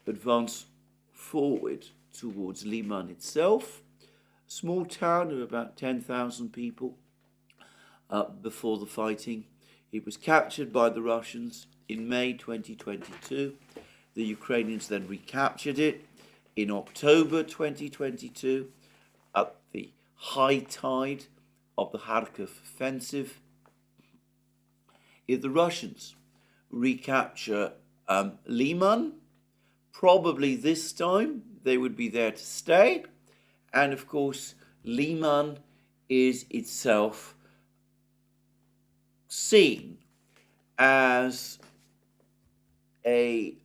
advance forward towards Liman itself, a small town of about 10,000 people before the fighting. It was captured by the Russians in May 2022. The Ukrainians then recaptured it in October 2022 at the high tide of the Kharkiv offensive. If the Russians recapture Liman, probably this time they would be there to stay. And of course, Liman is itself seen as a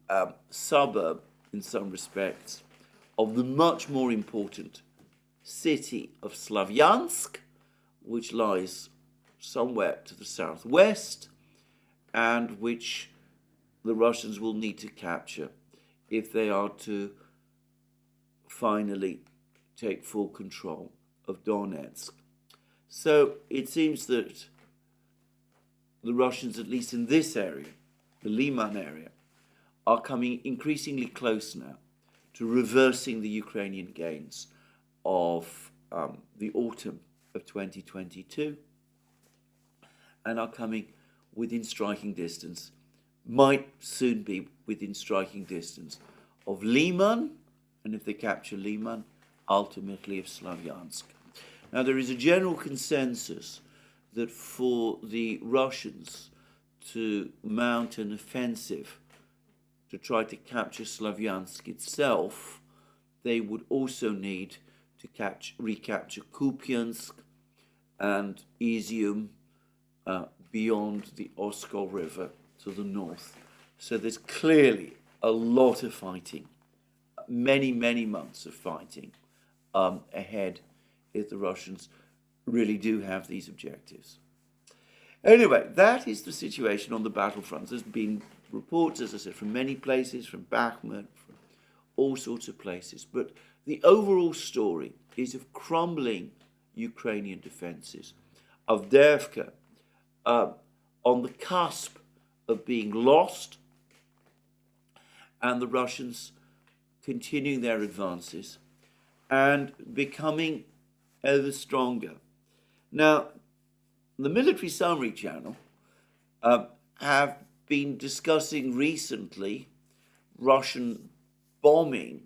suburb, in some respects, of the much more important city of Slavyansk, which lies somewhere to the southwest, and which the Russians will need to capture if they are to finally take full control of Donetsk. So it seems that the Russians, at least in this area, the Liman area, are coming increasingly close now to reversing the Ukrainian gains of the autumn of 2022, and are coming within striking distance, might soon be within striking distance of Liman, and if they capture Liman, ultimately of Slavyansk. Now, there is a general consensus that for the Russians to mount an offensive to try to capture Slavyansk itself, they would also need to recapture Kupiansk and Izium beyond the Oskol River to the north. So there's clearly a lot of fighting, many, many months of fighting ahead if the Russians really do have these objectives. Anyway, that is the situation on the battlefront. There's been reports, as I said, from many places, from Bakhmut, from all sorts of places. But the overall story is of crumbling Ukrainian defenses. Avdeyeka on the cusp of being lost, and the Russians continuing their advances and becoming ever stronger. Now, the Military Summary Channel have been discussing recently Russian bombing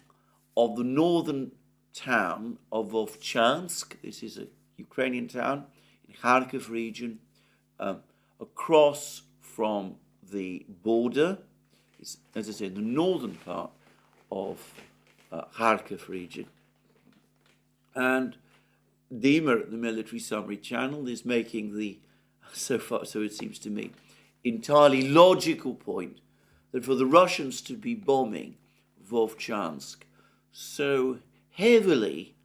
of the northern town of Vovchansk. This is a Ukrainian town in Kharkiv region, across from the border. It's, as I say, the northern part of Kharkiv region. And Dima at the Military Summary Channel is making the, so far, so it seems to me, entirely logical point that for the Russians to be bombing Vovchansk so heavily,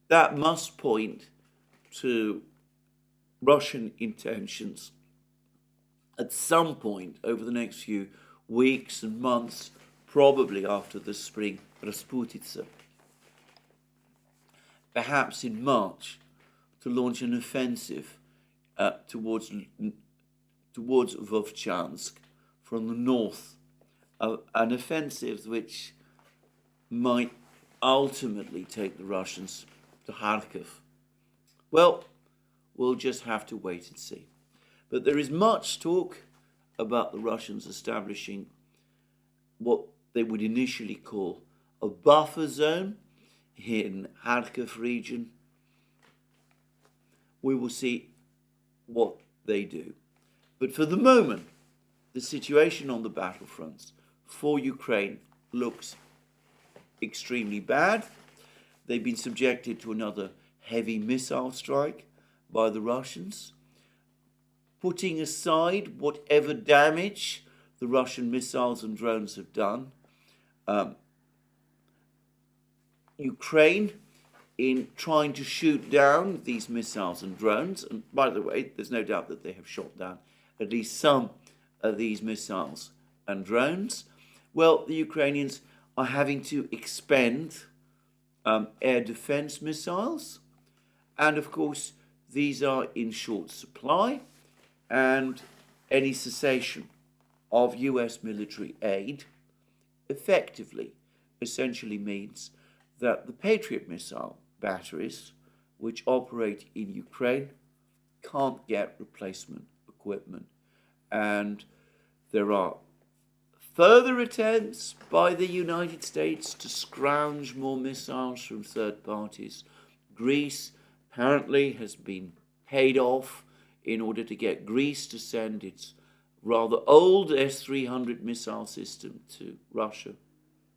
that must point to Russian intentions at some point over the next few weeks and months, probably after the spring Rasputitsa, perhaps in March, to launch an offensive towards Vovchansk from the north, an offensive which might ultimately take the Russians to Kharkiv. Well, we'll just have to wait and see. But there is much talk about the Russians establishing what they would initially call a buffer zone in Kharkiv region. We will see what they do. But for the moment, the situation on the battlefronts for Ukraine looks extremely bad. They've been subjected to another heavy missile strike by the Russians. Putting aside whatever damage the Russian missiles and drones have done, Ukraine, in trying to shoot down these missiles and drones, and by the way, there's no doubt that they have shot down at least some of these missiles and drones, well, the Ukrainians are having to expend air defense missiles, and of course, these are in short supply, and any cessation of US military aid effectively, essentially means that the Patriot missile batteries, which operate in Ukraine, can't get replacement equipment. And there are further attempts by the United States to scrounge more missiles from third parties. Greece apparently has been paid off in order to get Greece to send its rather old S-300 missile system to Russia,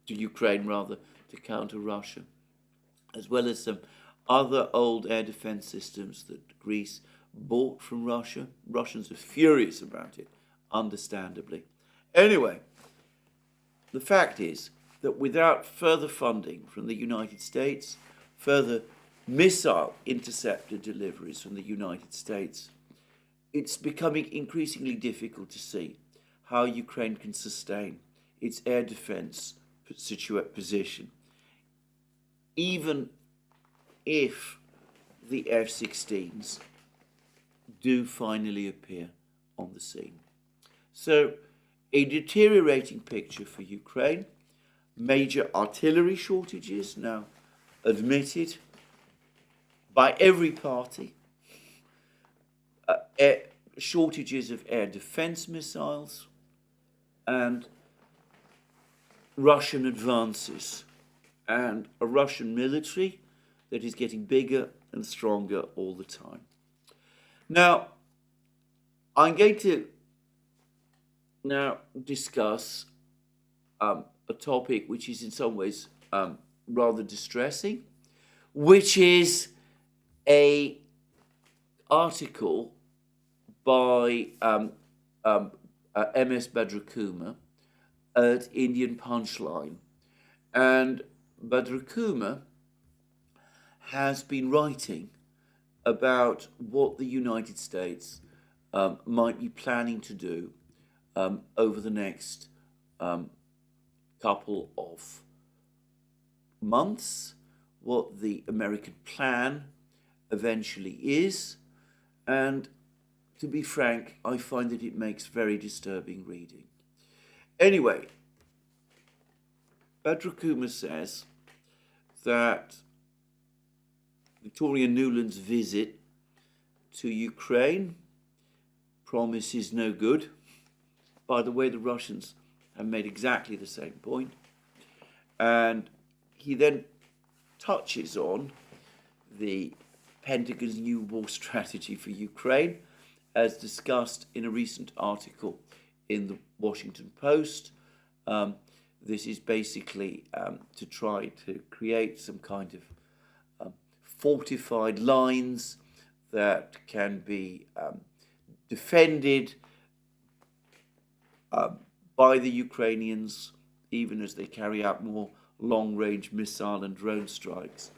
to Ukraine rather, to counter Russia, as well as some other old air defense systems that Greece bought from Russia. Russians are furious about it, understandably. Anyway, the fact is that without further funding from the United States, further missile interceptor deliveries from the United States, it's becoming increasingly difficult to see how Ukraine can sustain its air defense position, even if the F-16s do finally appear on the scene. So, a deteriorating picture for Ukraine, major artillery shortages now admitted by every party, shortages of air defense missiles, and Russian advances, and a Russian military that is getting bigger and stronger all the time. Now, I'm going to now discuss a topic which is in some ways rather distressing, which is a article by MS Badrakuma at Indian Punchline. And Badrakuma has been writing about what the United States might be planning to do over the next couple of months what the American plan eventually is, and to be frank, I find that it makes very disturbing reading. Anyway, Avdeyeka says that Victoria Nuland's visit to Ukraine promises no good. By the way, the Russians have made exactly the same point. And he then touches on the Pentagon's new war strategy for Ukraine, as discussed in a recent article in the Washington Post. This is basically to try to create some kind of fortified lines that can be defended by the Ukrainians, even as they carry out more long-range missile and drone strikes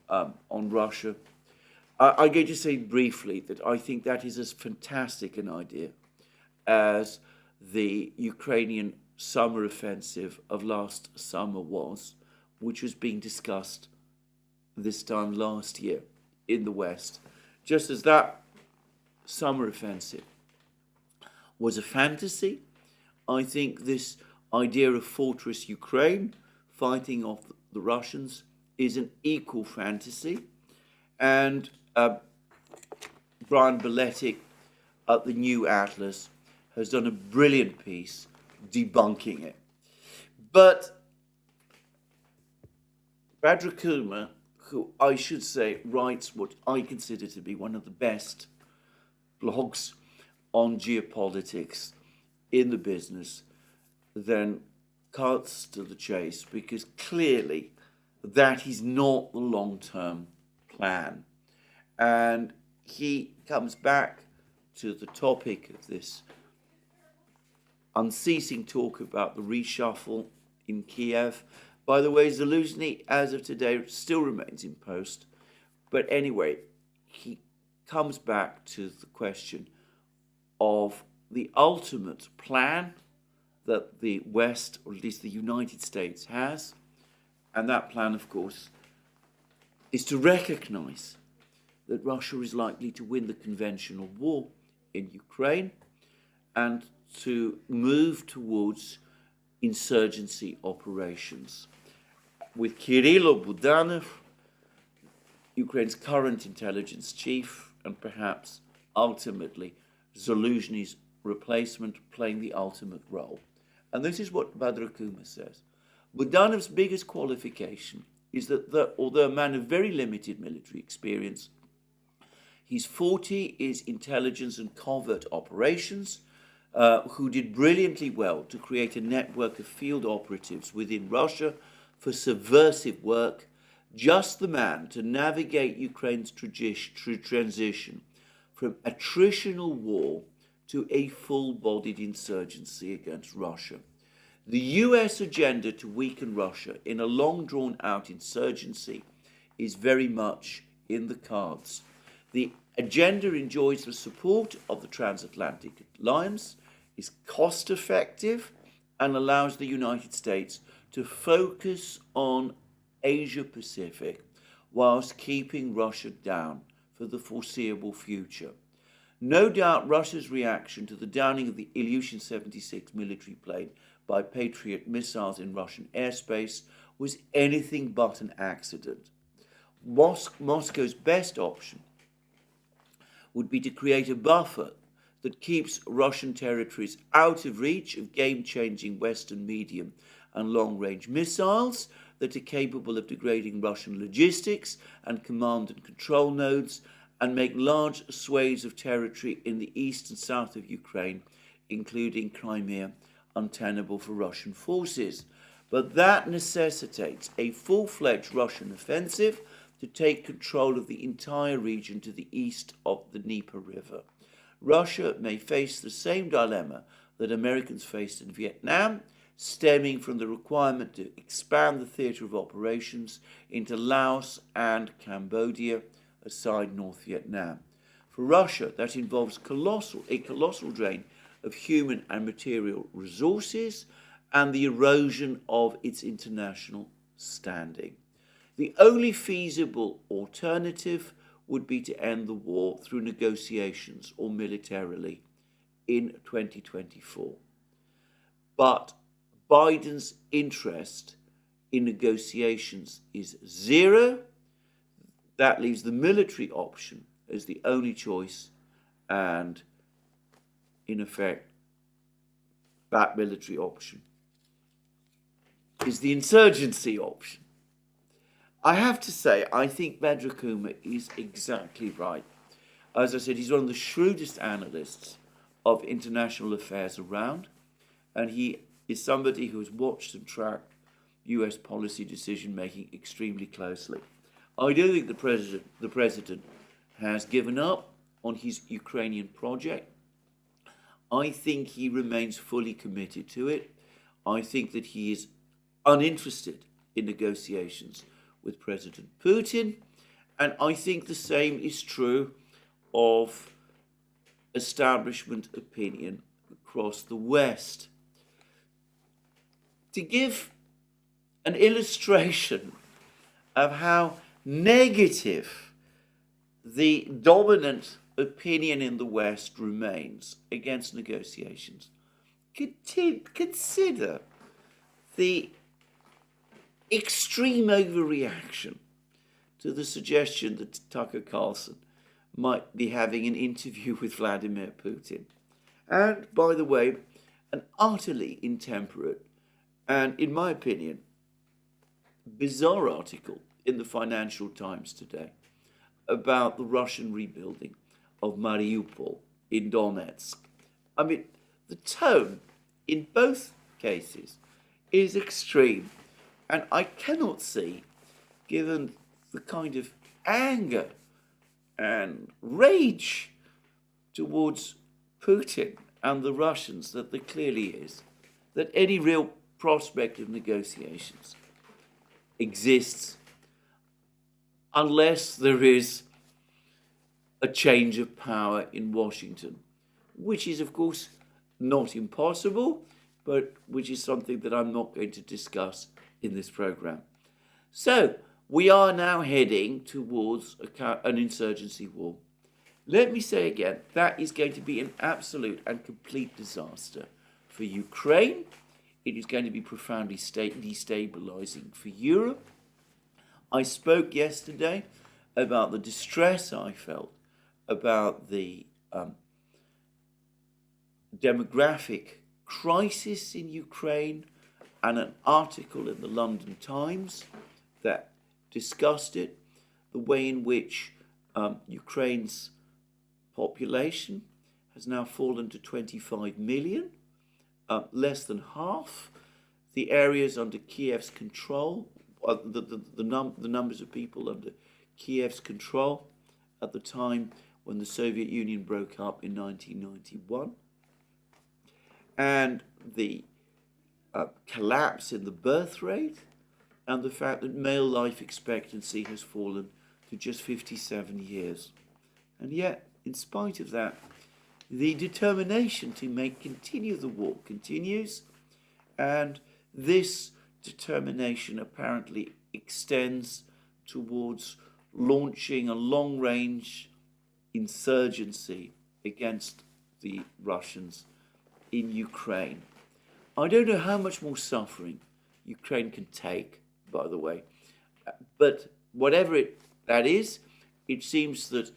on Russia. I'm going to say briefly that I think that is as fantastic an idea as the Ukrainian summer offensive of last summer was, which was being discussed this time last year in the West. Just as that summer offensive was a fantasy, I think this idea of Fortress Ukraine fighting off the Russians is an equal fantasy. And Brian Beletic at the New Atlas has done a brilliant piece debunking it. But Avdeyeka, who I should say writes what I consider to be one of the best blogs on geopolitics in the business, then cuts to the chase, because clearly that is not the long-term plan. And he comes back to the topic of this unceasing talk about the reshuffle in Kiev. By the way, Zaluzhny, as of today, still remains in post. But anyway, he comes back to the question of the ultimate plan that the West, or at least the United States, has. And that plan, of course, is to recognize that Russia is likely to win the conventional war in Ukraine and to move towards insurgency operations. With Kyrylo Budanov, Ukraine's current intelligence chief, and perhaps ultimately Zaluzhny's replacement, playing the ultimate role. And this is what Avdeyeka says. Budanov's biggest qualification is that although a man of very limited military experience, his forte is intelligence and covert operations, who did brilliantly well to create a network of field operatives within Russia for subversive work, just the man to navigate Ukraine's transition from attritional war to a full-bodied insurgency against Russia. The US agenda to weaken Russia in a long drawn-out insurgency is very much in the cards. The agenda enjoys the support of the transatlantic alliance, is cost-effective, and allows the United States to focus on Asia-Pacific whilst keeping Russia down for the foreseeable future. No doubt Russia's reaction to the downing of the Ilyushin 76 military plane by Patriot missiles in Russian airspace was anything but an accident. Moscow's best option would be to create a buffer that keeps Russian territories out of reach of game-changing Western medium and long-range missiles that are capable of degrading Russian logistics and command and control nodes, and make large swathes of territory in the east and south of Ukraine, including Crimea, untenable for Russian forces. But that necessitates a full-fledged Russian offensive to take control of the entire region to the east of the Dnieper River. Russia may face the same dilemma that Americans faced in Vietnam, stemming from the requirement to expand the theatre of operations into Laos and Cambodia, aside North Vietnam. For Russia, that involves a colossal drain of human and material resources and the erosion of its international standing. The only feasible alternative would be to end the war through negotiations or militarily in 2024. But Biden's interest in negotiations is zero. That leaves the military option as the only choice, and in effect, that military option is the insurgency option. I have to say, I think Avdeyeka is exactly right. As I said, he's one of the shrewdest analysts of international affairs around, and he is somebody who has watched and tracked US policy decision making extremely closely. I don't think the president has given up on his Ukrainian project. I think he remains fully committed to it. I think that he is uninterested in negotiations with President Putin, and I think the same is true of establishment opinion across the West. To give an illustration of how negative the dominant opinion in the West remains against negotiations, consider the extreme overreaction to the suggestion that Tucker Carlson might be having an interview with Vladimir Putin. And, by the way, an utterly intemperate and, in my opinion, bizarre article in the Financial Times today about the Russian rebuilding of Mariupol in Donetsk. I mean, the tone in both cases is extreme, and I cannot see, given the kind of anger and rage towards Putin and the Russians that there clearly is, that any real prospect of negotiations exists unless there is a change of power in Washington, which is, of course, not impossible, but which is something that I'm not going to discuss in this program. So, we are now heading towards an insurgency war. Let me say again, that is going to be an absolute and complete disaster for Ukraine. It is going to be profoundly destabilizing for Europe. I spoke yesterday about the distress I felt about the demographic crisis in Ukraine, and an article in the London Times that discussed it, the way in which Ukraine's population has now fallen to 25 million, less than half. The areas under Kiev's control, the numbers of people under Kiev's control at the time when the Soviet Union broke up in 1991, and the collapse in the birth rate, and the fact that male life expectancy has fallen to just 57 years. And yet, in spite of that, the determination to continue the war continues, and this determination apparently extends towards launching a long-range insurgency against the Russians in Ukraine. I don't know how much more suffering Ukraine can take, by the way, but whatever that is, it seems that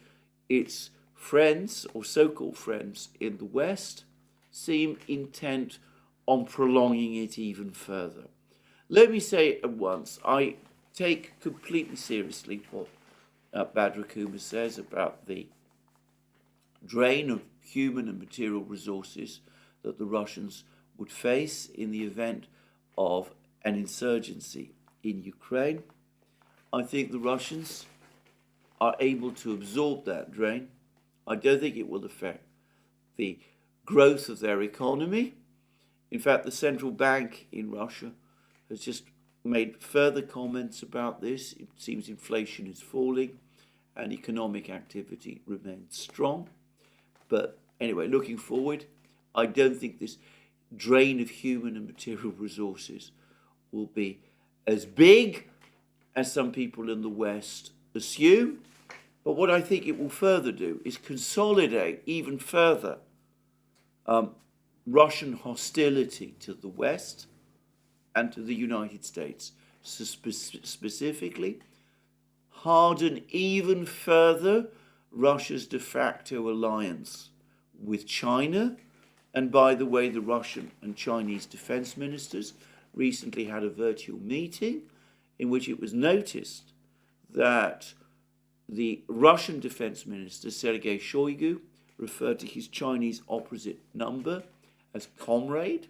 its friends, or so-called friends in the West, seem intent on prolonging it even further. Let me say at once, I take completely seriously what Avdeyeka says about the drain of human and material resources that the Russians would face in the event of an insurgency in Ukraine. I think the Russians are able to absorb that drain. I don't think it will affect the growth of their economy. In fact, the central bank in Russia has just made further comments about this. It seems inflation is falling and economic activity remains strong. But anyway, looking forward, I don't think this drain of human and material resources will be as big as some people in the West assume. But what I think it will further do is consolidate even further Russian hostility to the West and to the United States. So specifically, harden even further Russia's de facto alliance with China. And by the way, the Russian and Chinese defense ministers recently had a virtual meeting in which it was noticed that the Russian defense minister, Sergei Shoigu, referred to his Chinese opposite number as comrade.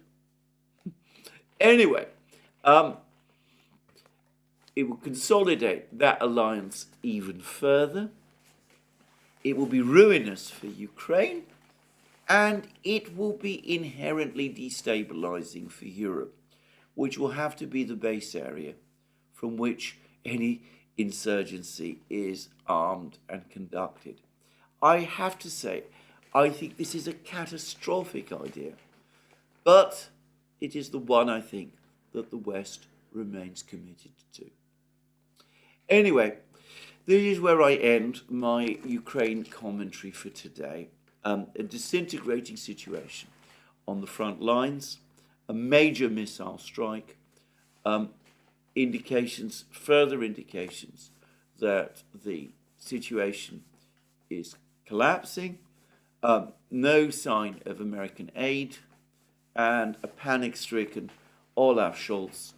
Anyway, it will consolidate that alliance even further. It will be ruinous for Ukraine, and it will be inherently destabilizing for Europe, which will have to be the base area from which any insurgency is armed and conducted. I have to say, I think this is a catastrophic idea, but it is the one I think that the West remains committed to. Anyway, this is where I end my Ukraine commentary for today. A disintegrating situation on the front lines, a major missile strike, further indications that the situation is collapsing, no sign of American aid, and a panic-stricken Olaf Scholz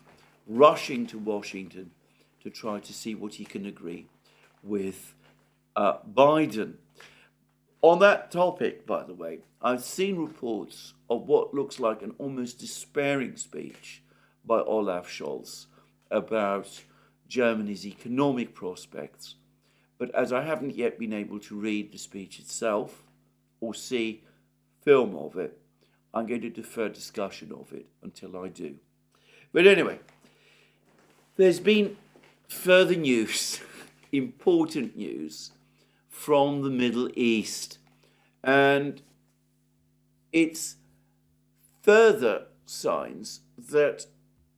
rushing to Washington to try to see what he can agree with Biden. On that topic, by the way, I've seen reports of what looks like an almost despairing speech by Olaf Scholz about Germany's economic prospects. But as I haven't yet been able to read the speech itself or see film of it, I'm going to defer discussion of it until I do. But anyway, there's been further news, important news, from the Middle East. And it's further signs that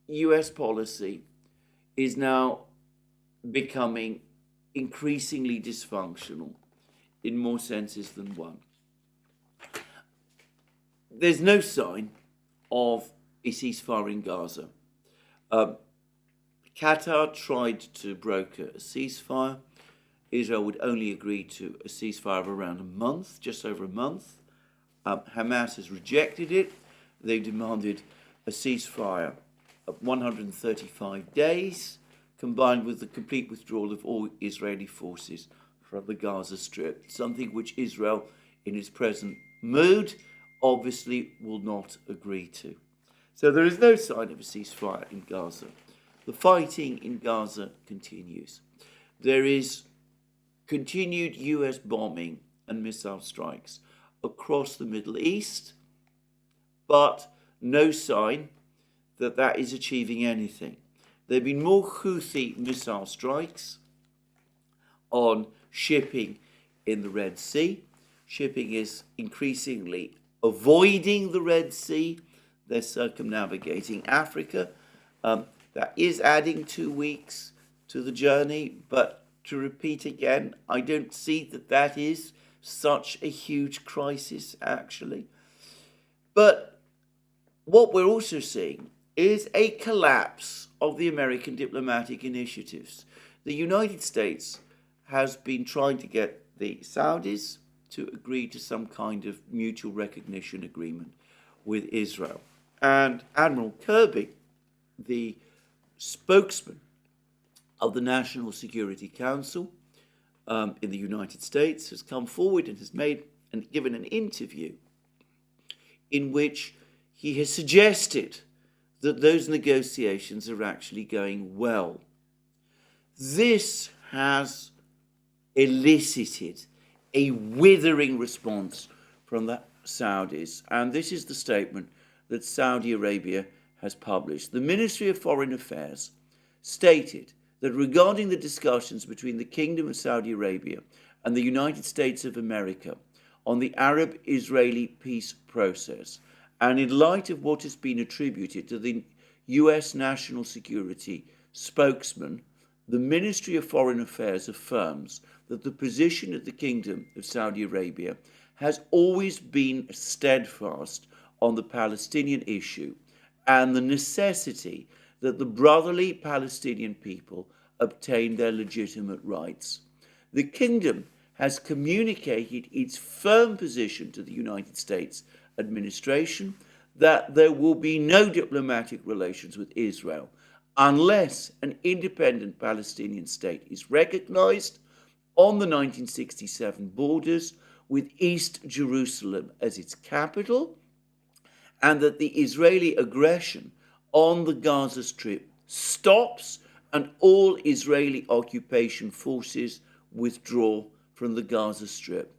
US policy is now becoming increasingly dysfunctional in more senses than one. There's no sign of a ceasefire in Gaza. Qatar tried to broker a ceasefire. Israel would only agree to a ceasefire of around a month, just over a month. Hamas has rejected it. They demanded a ceasefire of 135 days, combined with the complete withdrawal of all Israeli forces from the Gaza Strip, something which Israel, in its present mood, obviously will not agree to. So there is no sign of a ceasefire in Gaza. The fighting in Gaza continues. There is continued US bombing and missile strikes across the Middle East, but no sign that that is achieving anything. There have been more Houthi missile strikes on shipping in the Red Sea. Shipping is increasingly avoiding the Red Sea. They're circumnavigating Africa. That is adding 2 weeks to the journey, but to repeat again, I don't see that that is such a huge crisis, actually. But what we're also seeing is a collapse of the American diplomatic initiatives. The United States has been trying to get the Saudis to agree to some kind of mutual recognition agreement with Israel. And Admiral Kirby, the spokesman of the National Security Council in the United States, has come forward and has made and given an interview in which he has suggested that those negotiations are actually going well. This has elicited a withering response from the Saudis, and this is the statement that Saudi Arabia has published. The Ministry of Foreign Affairs stated that regarding the discussions between the Kingdom of Saudi Arabia and the United States of America on the Arab-Israeli peace process, and in light of what has been attributed to the US national security spokesman, the Ministry of Foreign Affairs affirms that the position of the Kingdom of Saudi Arabia has always been steadfast on the Palestinian issue and the necessity that the brotherly Palestinian people obtain their legitimate rights. The Kingdom has communicated its firm position to the United States administration that there will be no diplomatic relations with Israel unless an independent Palestinian state is recognized on the 1967 borders with East Jerusalem as its capital, and that the Israeli aggression on the Gaza Strip stops and all Israeli occupation forces withdraw from the Gaza Strip.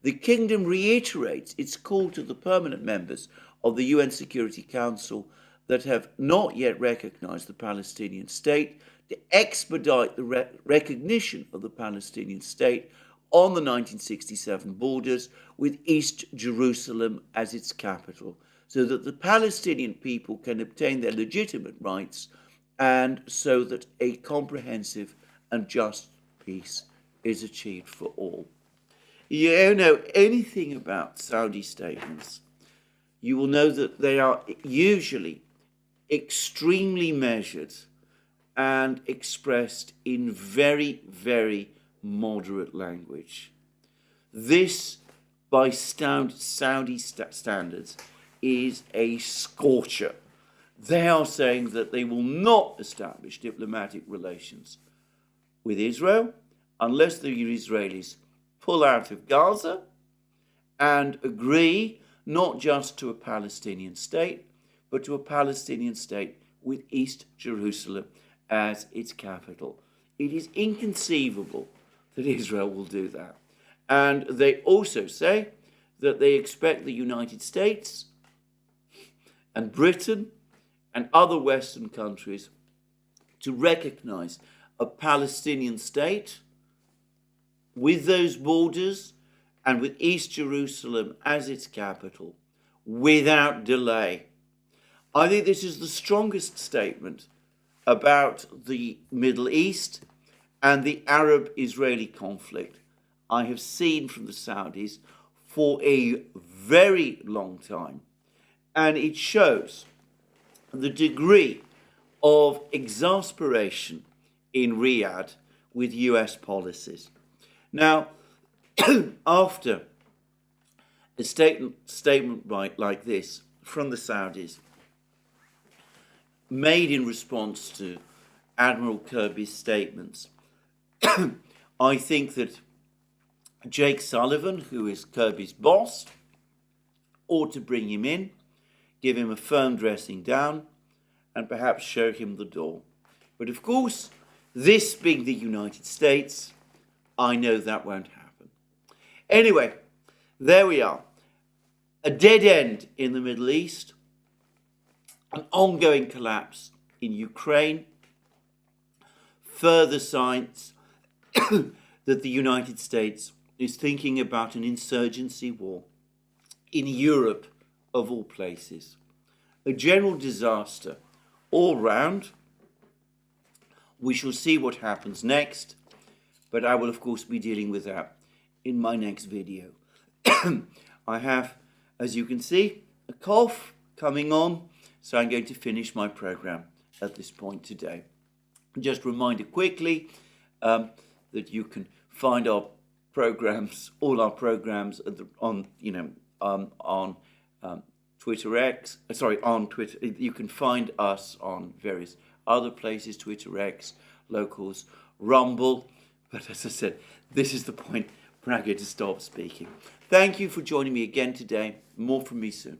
The Kingdom reiterates its call to the permanent members of the UN Security Council that have not yet recognized the Palestinian state to expedite the recognition of the Palestinian state on the 1967 borders with East Jerusalem as its capital, so that the Palestinian people can obtain their legitimate rights and so that a comprehensive and just peace is achieved for all. You know anything about Saudi statements, you will know that they are usually extremely measured and expressed in very, very moderate language. This, by Saudi standards, is a scorcher. They are saying that they will not establish diplomatic relations with Israel unless the Israelis pull out of Gaza and agree not just to a Palestinian state, but to a Palestinian state with East Jerusalem as its capital. It is inconceivable that Israel will do that. And they also say that they expect the United States and Britain and other Western countries to recognize a Palestinian state with those borders and with East Jerusalem as its capital without delay. I think this is the strongest statement about the Middle East and the Arab-Israeli conflict I have seen from the Saudis for a very long time. And it shows the degree of exasperation in Riyadh with US policies. Now, after a statement like this from the Saudis, made in response to Admiral Kirby's statements, I think that Jake Sullivan, who is Kirby's boss, ought to bring him in, give him a firm dressing down, and perhaps show him the door. But of course, this being the United States, I know that won't happen. Anyway, there we are. A dead end in the Middle East, an ongoing collapse in Ukraine, further signs that the United States is thinking about an insurgency war in Europe, of all places. A general disaster all round. We shall see what happens next, but I will of course be dealing with that in my next video. I have, as you can see, a cough coming on, so I'm going to finish my program at this point today. Just a reminder quickly that you can find our programs, all our programs on Twitter X. On Twitter. You can find us on various other places: Twitter X, Locals, Rumble. But as I said, this is the point where I get to stop speaking. Thank you for joining me again today. More from me soon.